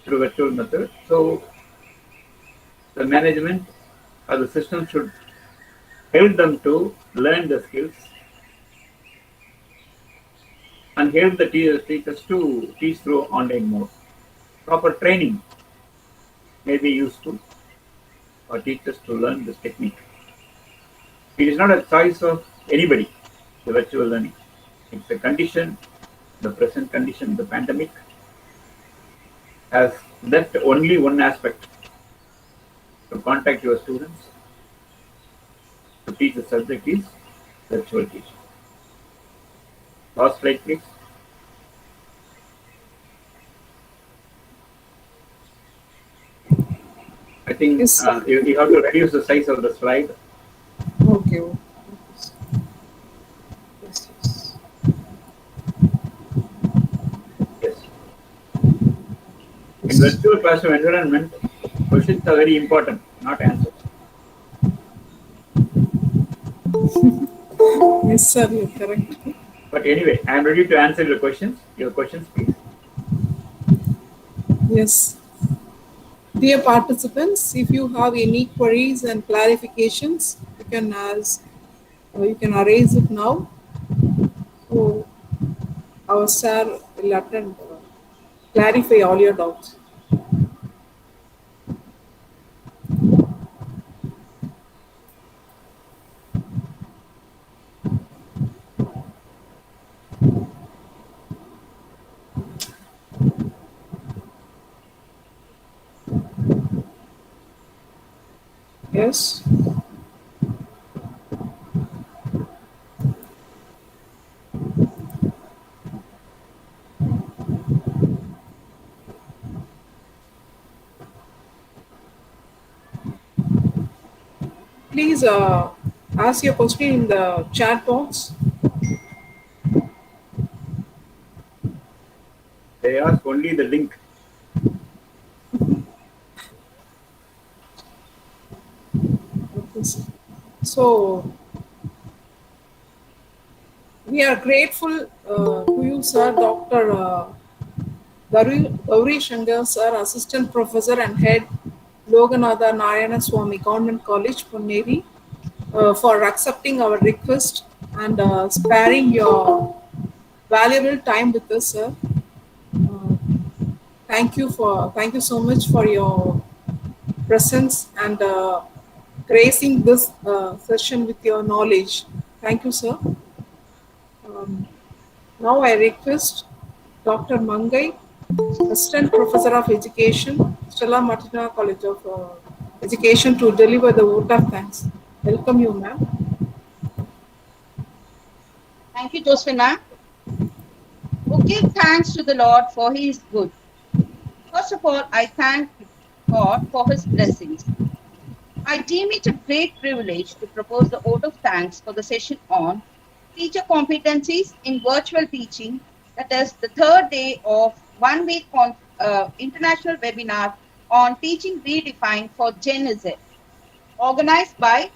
through virtual method. So the management or the system should help them to learn the skills and help the teachers to teach through online mode. Proper training may be useful for teachers to learn this technique. It is not a choice of anybody, the virtual learning. It's a condition, the present condition, the pandemic has left only one aspect to contact your students, to teach the subject is virtual teaching. Last slide, please. I think Yes, you have to reduce the size of the slide. okay. Yes, yes. Yes. In virtual classroom environment, questions are very important, not answers. Yes, sir, you're correct. But anyway, I am ready to answer your questions. Your questions, please. Yes. Dear participants, if you have any queries and clarifications, you can ask, you can raise it now. So our sir will attend, clarify all your doubts. Yes. Please ask your question in the chat box. They ask only the link. So we are grateful to you, sir, Dr. Gauri Shankar, sir, Assistant Professor and Head, Loganatha Narayana Swami Government College, Ponneri, for accepting our request and sparing your valuable time with us, sir. Uh, thank you so much for your presence and gracing this session with your knowledge. Thank you, sir. Um, Now I request Dr. Mangai, Assistant Professor of Education, Stella Martina College of Education, to deliver the vote of thanks. Welcome you, ma'am. Thank you, Josephine, ma'am. Oh, give thanks to the Lord for he is good. First of all, I thank God for his blessings. I deem it a great privilege to propose the vote of thanks for the session on teacher competencies in virtual teaching. That is the third day of 1 week international webinar on teaching redefined for Gen Z, organized by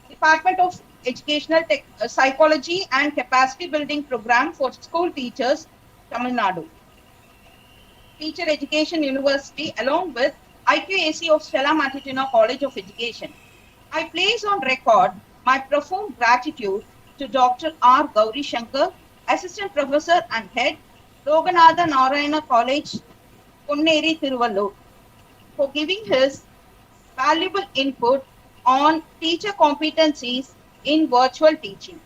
Department of Educational Psychology and Capacity Building Program for School Teachers, Tamil Nadu. Teacher Education University, along with IQAC of Stella Matutina College of Education. I place on record my profound gratitude to Dr. R. Gauri Shankar, Assistant Professor and Head, Loganatha Narayana College, Ponneri, Tiruvallur, for giving his valuable input on teacher competencies in virtual teaching.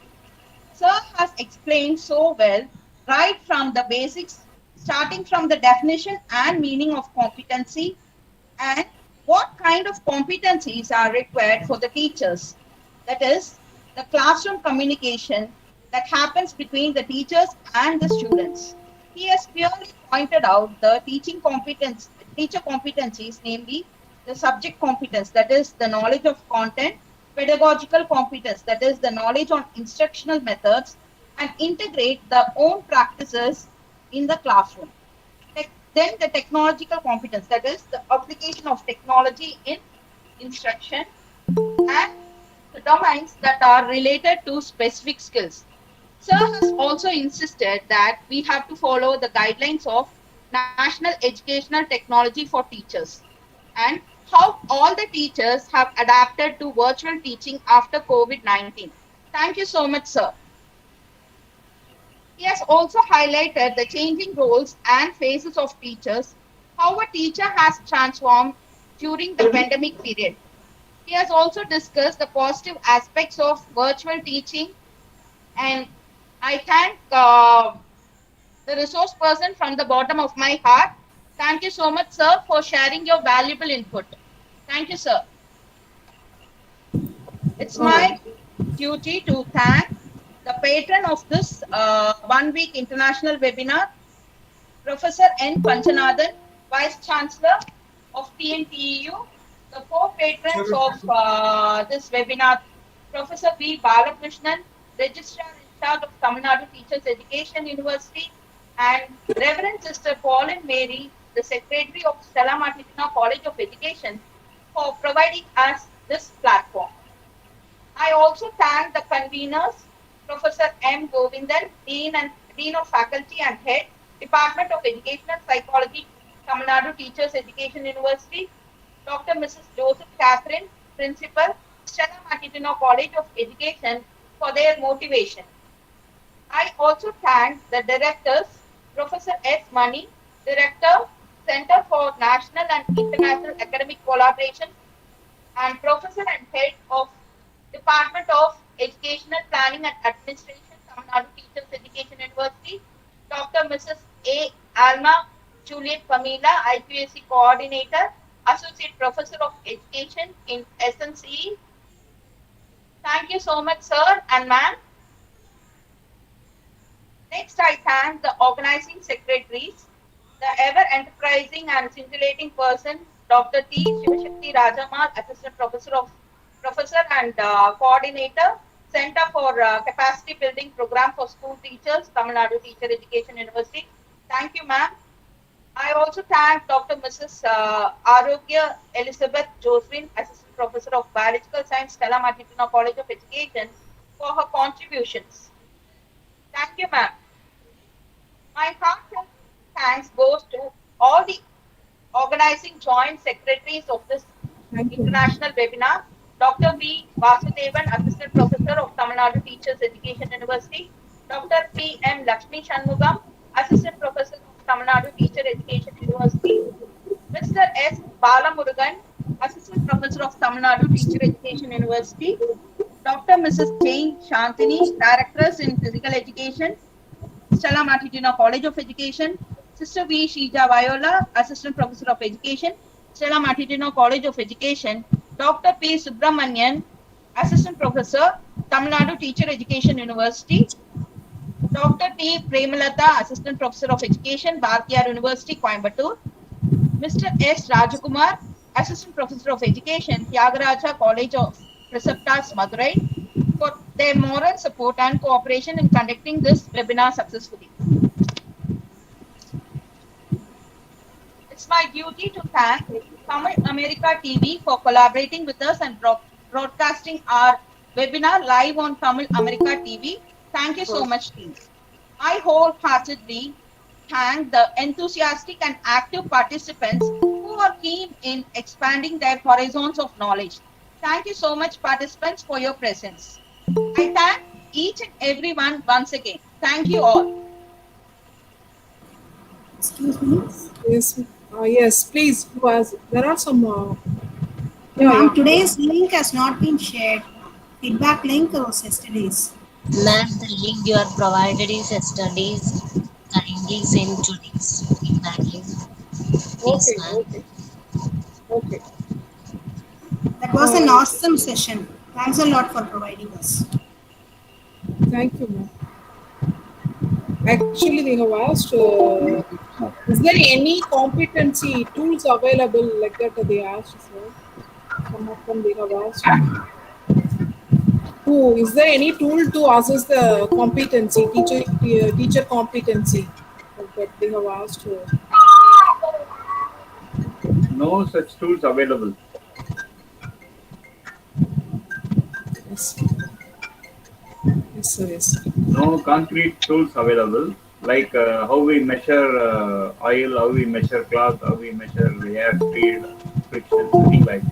Sir has explained so well, right from the basics, starting from the definition and meaning of competency and what kind of competencies are required for the teachers. That is, the classroom communication that happens between the teachers and the students. He has clearly pointed out the teacher competencies, namely the subject competence, that is the knowledge of content, pedagogical competence, that is the knowledge on instructional methods, and integrate the own practices in the classroom. Then the technological competence, that is the application of technology in instruction, and the domains that are related to specific skills. Sir has also insisted that we have to follow the guidelines of National Educational Technology for Teachers and how all the teachers have adapted to virtual teaching after COVID 19. Thank you so much, sir. He has also highlighted the changing roles and phases of teachers, how a teacher has transformed during the pandemic period. He has also discussed the positive aspects of virtual teaching, and I thank the resource person from the bottom of my heart. Thank you so much, sir, for sharing your valuable input. Thank you, sir. It's my duty to thank the patron of this 1 week international webinar, Professor N. Panchanathan, Vice Chancellor of TNTEU, the four patrons of this webinar, Professor B. Balakrishnan, Registrar in charge of Tamil Nadu Teachers Education University, and Reverend Sister Pauline Mary, the Secretary of Stella Martitina College of Education, for providing us this platform. I also thank the conveners, Professor M. Govindan, Dean of Faculty and Head, Department of Educational Psychology, Tamil Nadu Teachers Education University, Dr. Mrs. Joseph Catherine, Principal, Stella Matitino College of Education, for their motivation. I also thank the directors, Professor S. Mani, Director, Center for National and International Academic Collaboration, and Professor and Head of Department of Educational Planning and Administration, Tamil Nadu Teachers Education University, Dr. Mrs. A. Alma Juliet Pamela, IQAC Coordinator, Associate Professor of Education in SNCE. Thank you so much, sir and ma'am. Next, I thank the organizing secretaries, the ever enterprising and scintillating person, Dr. T. Shivashakti Rajamal, Assistant Professor and Coordinator, Center for Capacity Building Program for School Teachers, Tamil Nadu Teacher Education University. Thank you, ma'am. I also thank Dr. Mrs. Arogya Elizabeth Josephine, Assistant Professor of Biological Science, Stella Martitina College of Education, for her contributions. Thank you, ma'am. My heartfelt thanks goes to all the organizing joint secretaries of this Thank you. international webinar, Dr. B. Vasudevan, Assistant Professor of Tamil Nadu Teachers Education University, Dr. P. M. Lakshmi Shanmugam, Assistant Professor of Tamil Nadu Teacher Education University, Mr. S. Balamurugan, Assistant Professor of Tamil Nadu Teacher Education University, Dr. Mrs. Jane Shantini, Directress in Physical Education, Stella Martitina College of Education, Sister V. Shija Viola, Assistant Professor of Education, Stella Martitino College of Education, Dr. P. Subramanian, Assistant Professor, Tamil Nadu Teacher Education University, Dr. T. Premalata, Assistant Professor of Education, Bhartiyar University, Coimbatore, Mr. S. Rajakumar, Assistant Professor of Education, Tyagaraja College of Preceptors, Madurai, for their moral support and cooperation in conducting this webinar successfully. It's my duty to thank Tamil America TV for collaborating with us and broadcasting our webinar live on Tamil America TV. Thank you so much, team. I wholeheartedly thank the enthusiastic and active participants who are keen in expanding their horizons of knowledge. Thank you so much, participants, for your presence. I thank each and everyone once again. Thank you all. Excuse me. Yes. Yes, please. Who has? There are some. Ma'am, today's link has not been shared. Feedback link was yesterday's. Ma'am, the link you are provided is yesterday's. Kindly send today's feedback link. Please, Okay. ma'am. Okay. Okay. That was an awesome session. Thanks a lot for providing us. Thank you, ma'am. Actually, they have asked, is there any competency tools available like that? They asked, sir. Some of them they have asked. Is there any tool to assess the competency, teacher competency? Like that they have asked. no such tools available. Yes. Yes, sir. Yes, sir. No concrete tools available, like how we measure oil, how we measure cloth, how we measure air speed, friction, nothing like.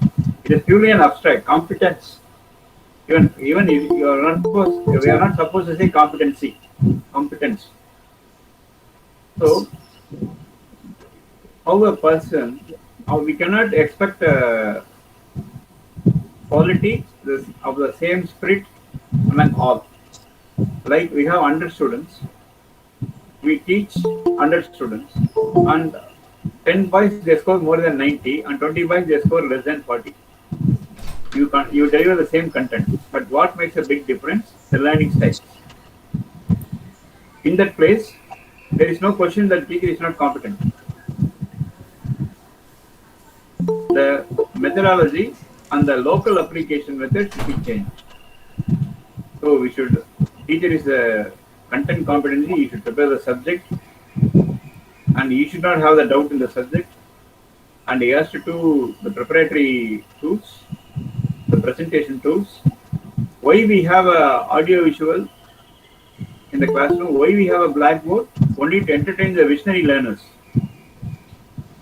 It is purely an abstract competence. Even if you are not supposed, we are not supposed to say competency, competence. So how a person, how we cannot expect quality of the same spirit among all. Like we have 100 students, we teach 100 students, and 10 boys they score more than 90, and 20 boys they score less than 40. You deliver the same content, but what makes a big difference? The learning styles. In that place, there is no question that teacher is not competent. The methodology and the local application method should be changed. So we should, teacher is a content competency, you should prepare the subject, and you should not have the doubt in the subject, and he has to do the preparatory tools, the presentation tools. Why we have a audio visual in the classroom? Why we have a blackboard? Only to entertain the visionary learners.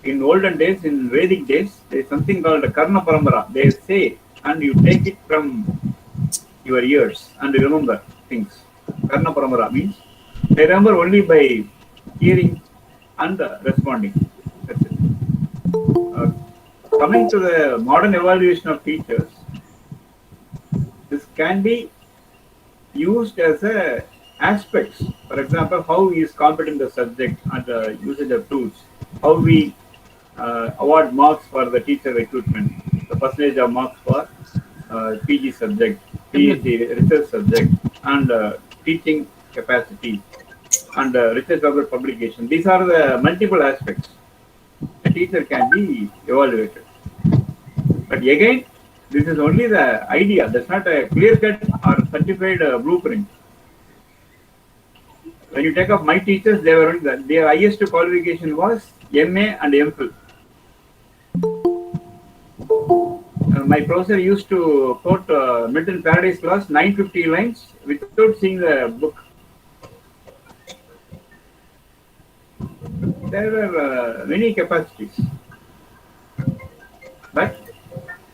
In olden days, in Vedic days, there is something called a Karna Parampara. They say, and you take it from your ears and remember things. Karna Parampara means they remember only by hearing and responding. That's it. Coming to the modern evaluation of teachers, this can be used as a aspects. For example, how he is competent in the subject and the usage of tools. How we award marks for the teacher recruitment. The percentage of marks for PG subject, PhD research subject, and teaching capacity, and research about publication. These are the multiple aspects a teacher can be evaluated. But again, this is only the idea. That's not a clear-cut or certified blueprint. When you take up my teachers, their highest qualification was MA and MPhil. My professor used to quote Milton Paradise Lost 950 lines without seeing the book. There were many capacities, but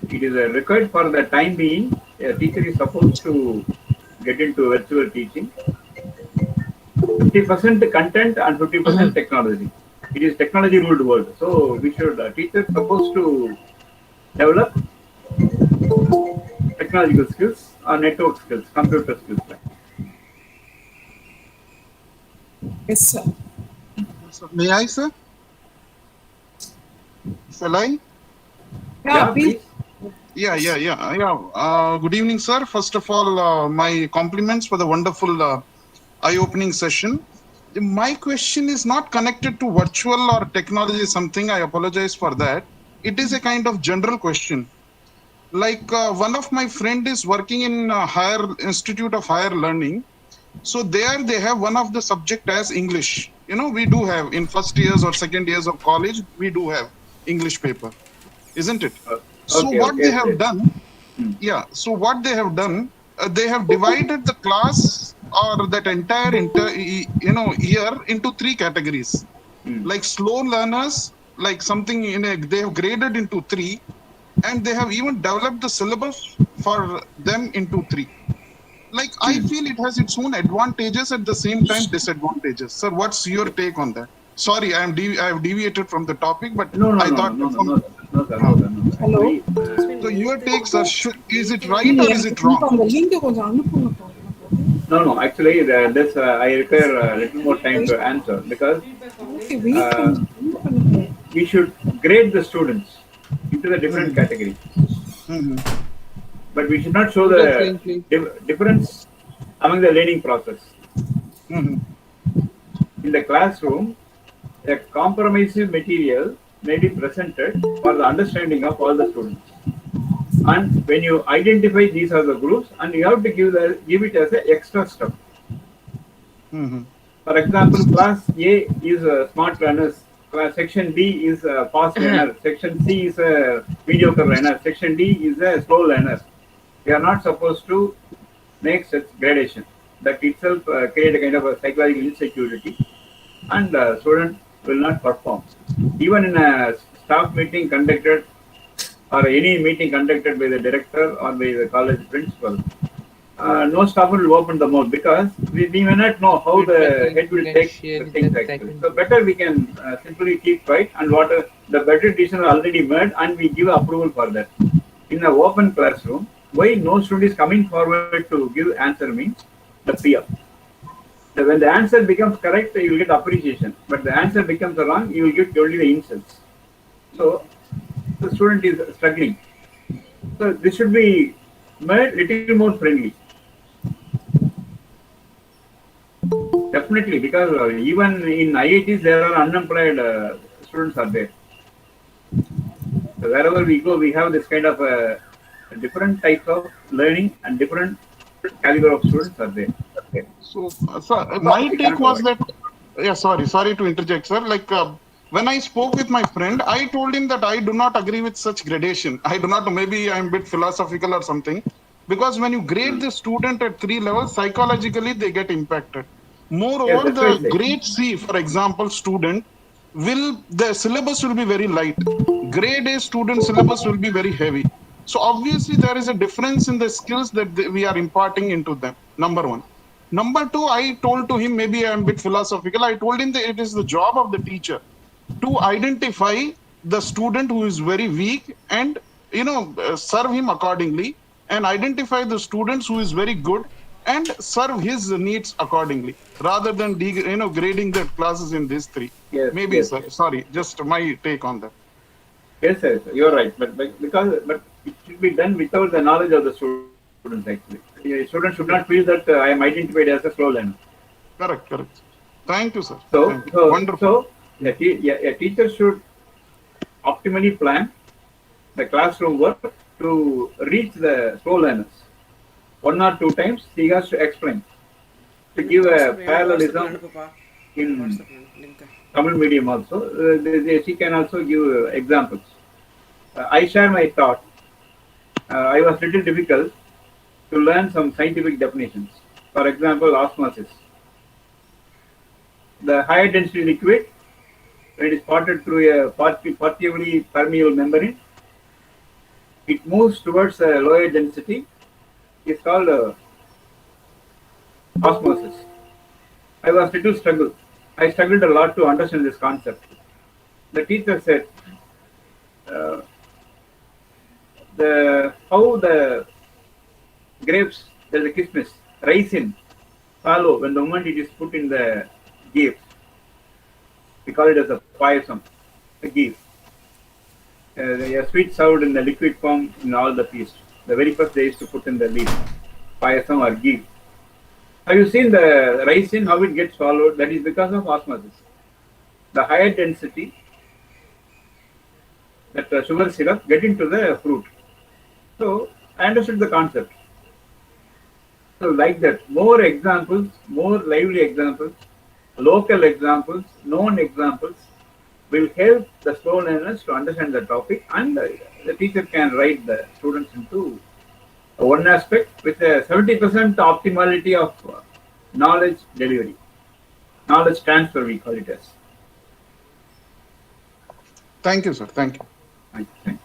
it is required for the time being. A teacher is supposed to get into virtual teaching. 50% content and 50% technology. It is technology ruled world. So we should, teachers supposed to develop technological skills or network skills, computer skills. Yes, sir. May I, sir? Shall I? Yeah, please. Yeah. Good evening, sir. First of all, my compliments for the wonderful eye-opening session. My question is not connected to virtual or technology something. I apologize for that. It is a kind of general question. Like one of my friend is working in higher institute of higher learning. So there they have one of the subject as English. You know, we do have in first years or second years of college, we do have English paper, isn't it? So what they have done, so what they have done, they have divided the class or that entire year into three categories. Like slow learners, like something they have graded into three, and they have even developed the syllabus for them into three. Like I feel it has its own advantages at the same time disadvantages. Sir, what's your take on that? Sorry, I have deviated from the topic, but I thought. No. Hello. So your take, sir, is it right or is it wrong? No. Actually, this I require a little more time to answer because we should grade the students into the different categories. But we should not show the difference among the learning process. In the classroom, a comprehensive material may be presented for the understanding of all the students. And when you identify these are the groups, and you have to give it as an extra step. For example, class A is smart learners, Section D is a fast learner, section C is a mediocre learner, section D is a slow learner. We are not supposed to make such gradation. That itself create a kind of a psychological insecurity, and student will not perform. Even in a staff meeting conducted or any meeting conducted by the director or by the college principal, no staff will open the mouth because we may not know how the head will take the things actually. So better we can simply keep quiet, and what the better decision already made, and we give approval for that. In an open classroom, why no student is coming forward to give answer means the fear. When the answer becomes correct, you will get appreciation. But the answer becomes wrong, you will get only the insults. So the student is struggling. So this should be made little more friendly. Definitely, because even in IITs there are unemployed students are there. So wherever we go, we have this kind of different types of learning and different caliber of students are there. Okay. So, sir, my take was that. Yeah, sorry to interject, sir. Like when I spoke with my friend, I told him that I do not agree with such gradation. I do not know. Maybe I'm a bit philosophical or something. Because when you grade the student at 3 levels, psychologically they get impacted. Moreover, the grade C, for example, student the syllabus will be very light. Grade A student syllabus will be very heavy. So obviously there is a difference in the skills that we are imparting into them. Number one. Number two, I told to him, maybe I'm a bit philosophical. I told him that it is the job of the teacher to identify the student who is very weak and serve him accordingly, and identify the students who is very good and serve his needs accordingly, rather than grading the classes in these three. Yes, maybe yes, sir, yes. Sorry, just my take on that. Yes, sir, you're right. But it should be done without the knowledge of the students actually. The student should not feel that I am identified as a slow learner. Correct. Thank you, sir. So, Wonderful. So a teacher should optimally plan the classroom work to reach the slow learners. 1 or 2 times he has to explain, to give a parallelism in Tamil medium also. She can also give examples. I share my thought. I was little difficult to learn some scientific definitions. For example, osmosis. The higher density liquid, when it is parted through a partially permeable membrane, it moves towards a lower density. It's called osmosis. I was little struggled. I struggled a lot to understand this concept. The teacher said, how the grapes, there's a kismis, raisin, follow when the moment it is put in the ghee. We call it as a payasam, a ghee. A sweet served in the liquid form in all the feasts. The very first they used to put in the leaf, payasam or ghee. Have you seen the raisin, how it gets swallowed? That is because of osmosis. The higher density, that sugar syrup, get into the fruit. So I understood the concept. So like that, more examples, more lively examples, local examples, known examples will help the slow learners to understand the topic, and the teacher can write the students into one aspect with a 70% optimality of knowledge delivery, knowledge transfer we call it as. Thank you, sir. Thank you. Thank you.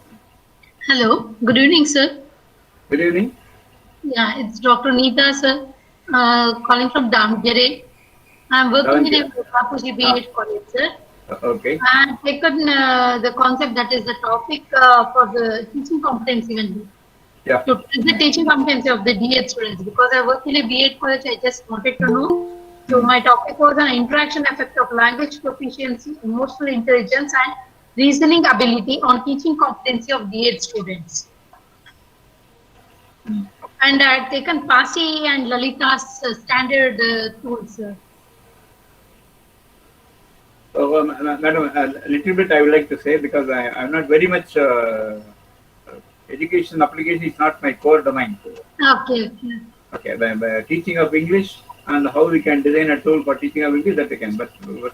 Hello, good evening, sir. Good evening. Yeah, it's Dr. Neeta, sir, calling from Damgere. I'm working in a Pedagogy college, sir. Okay. I've taken the concept, that is the topic for the teaching competency only. Yeah. To the teaching competency of the D.Ed students, because I work in a B.Ed college, I just wanted to know. So my topic was an interaction effect of language proficiency, emotional intelligence, and reasoning ability on teaching competency of D.Ed students. And I had taken PASI and Lalita's standard tools, sir. Madam, a little bit I would like to say, because I'm not very much education application is not my core domain. Okay. Okay, the teaching of English and how we can design a tool for teaching of English, that I can. But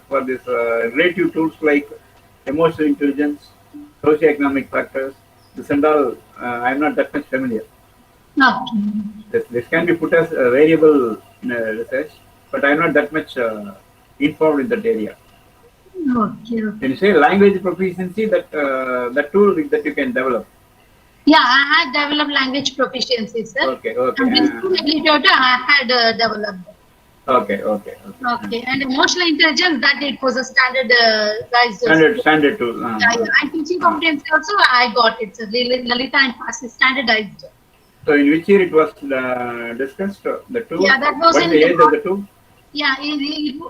for this relative tools like emotional intelligence, socioeconomic factors. This and all, I'm not that much familiar. Okay. This can be put as a variable in research, but I'm not that much informed in that area. Okay. When you say language proficiency, that tool that you can develop. Yeah, I had developed language proficiency, sir. Okay, okay. And digital literature, I had developed. Okay, okay, okay. Okay, and emotional intelligence, that it was a Standard tool. and teaching competency also, I got it, sir. Lalita and Fast standardized. So in which year it was discussed, the tool? Yeah, that was What is the age of the tool? Yeah,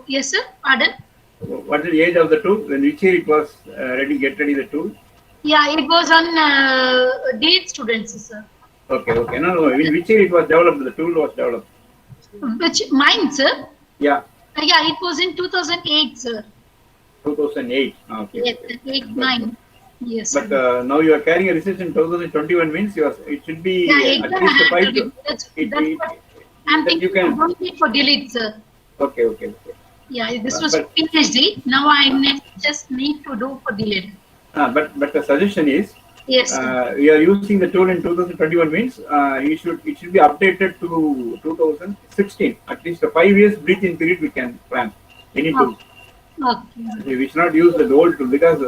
yes, sir. Pardon? What is the age of the tool? In which year it was get ready the tool? Yeah, it was on DED students, sir. Okay, okay. No. In which year it was developed? The tool was developed. Which mine, sir? Yeah. Yeah, it was in 2008, sir. 2008. Okay. Yes, 8-9. Yes. But now you are carrying a research in 2021 means it should be at least 5 to. You can for delete, sir. Okay. Yeah, this was PhD. Now I just need to do for delete. But the suggestion is, yes, we are using the tool in 2021 means it should be updated to 2016. At least a 5 years breathing period we can plan any tool. Okay. We should not use the old tool because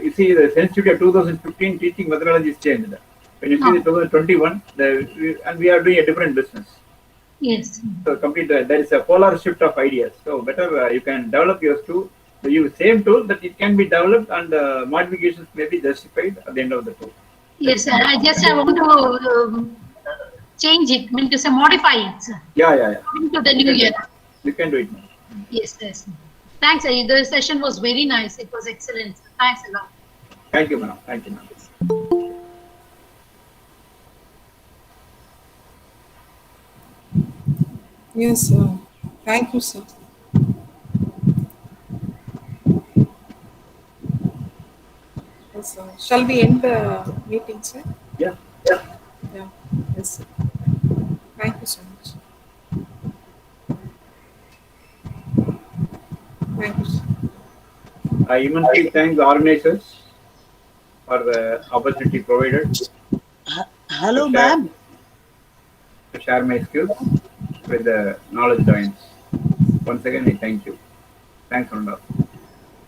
you see the sensitivity of 2015 teaching methodology is changed. When you see the 2021, and we are doing a different business. Yes. So there is a polar shift of ideas. So better you can develop your tool. So use same tool that it can be developed and modifications may be justified at the end of the tool. Yes, sir. I want to change it. I mean to say modify it. Sir. Yeah. Into the new year. You can do it now. Yes. Thanks. The session was very nice. It was excellent. Thanks a lot. Thank you, madam. Yes, sir. Thank you, sir. Yes, sir. Shall we end the meeting, sir? Yeah. Yes, sir. Thank you so much. Thank you, sir. I immensely thank the organizers for the opportunity provided. Hello, ma'am. To share my skills with the knowledge giants. Once again, I thank you. Thanks, Rhonda.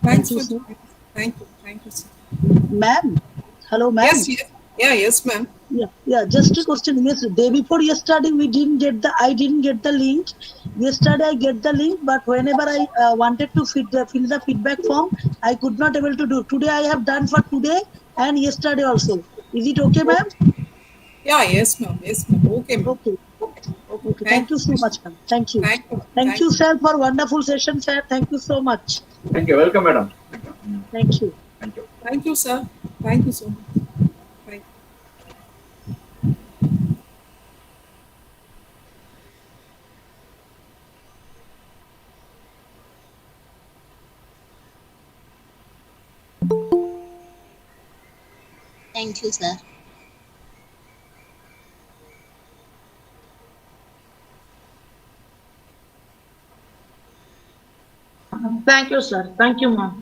Thank you, sir. Thank you, sir. Ma'am. Hello, ma'am. Yes, ma'am. Yeah. Just a question. Yes, day before yesterday, I didn't get the link. Yesterday, I get the link, but whenever I wanted to fill the feedback form, I could not able to do. Today, I have done for today and yesterday also. Is it okay, ma'am? Yeah, yes, ma'am. Okay, ma'am. Okay. Thank you so much, ma'am. Thank you. Thank you, sir, for wonderful session, sir. Thank you so much. Thank you. Welcome, madam. Thank you. Thank you, sir. Thank you so much. Thank you. Thank you, sir. Thank you, sir. Thank you, ma'am.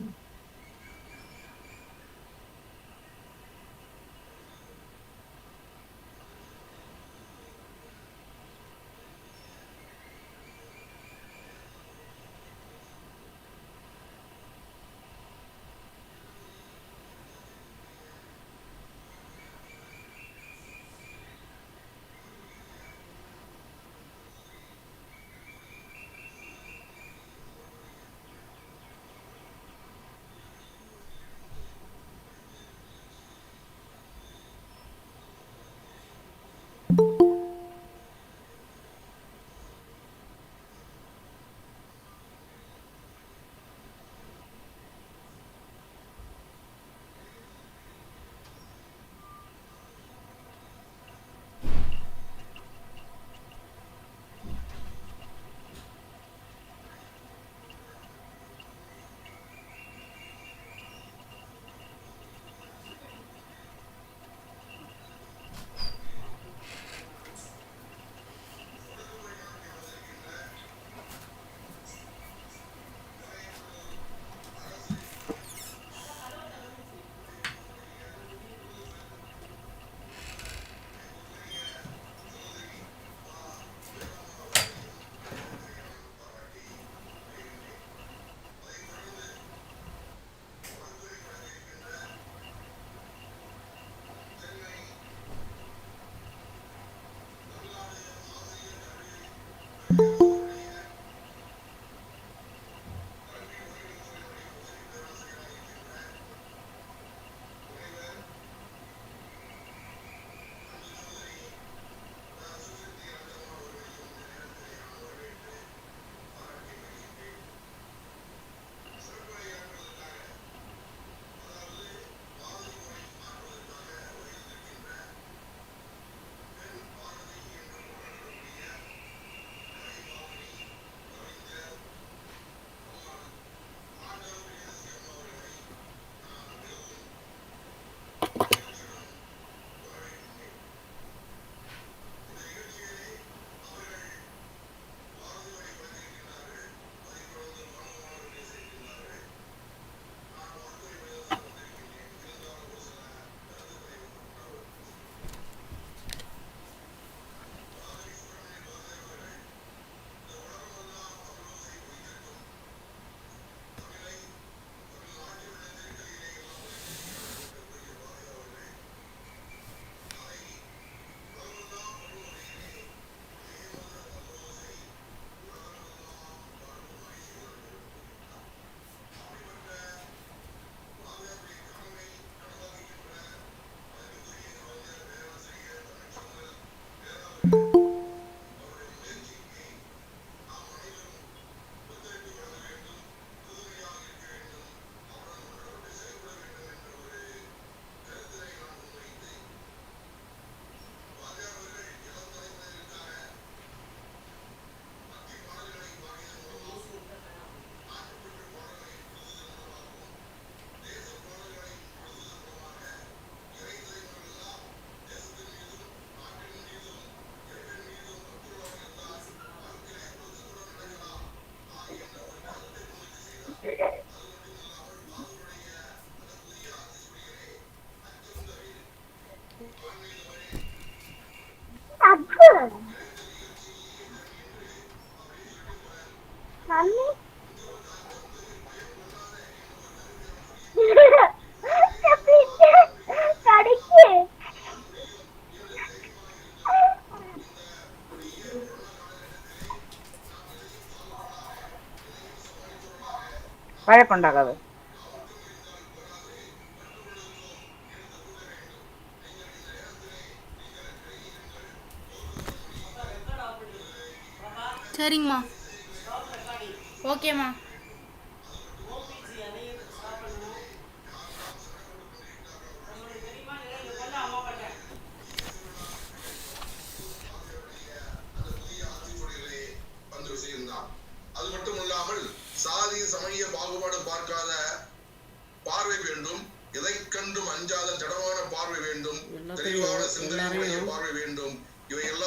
வழக்குண்டாகாது. சரிங்கம்மா. ஓகேம்மா. அது மட்டும் இல்லாமல் சாதி சமய பாகுபாடு பார்க்காத பார்வை வேண்டும், எதை கண்டும் அஞ்சாத திடமான பார்வை வேண்டும், தெளிவான சிந்தனையுடைய பார்வை வேண்டும். இவை எல்லாம்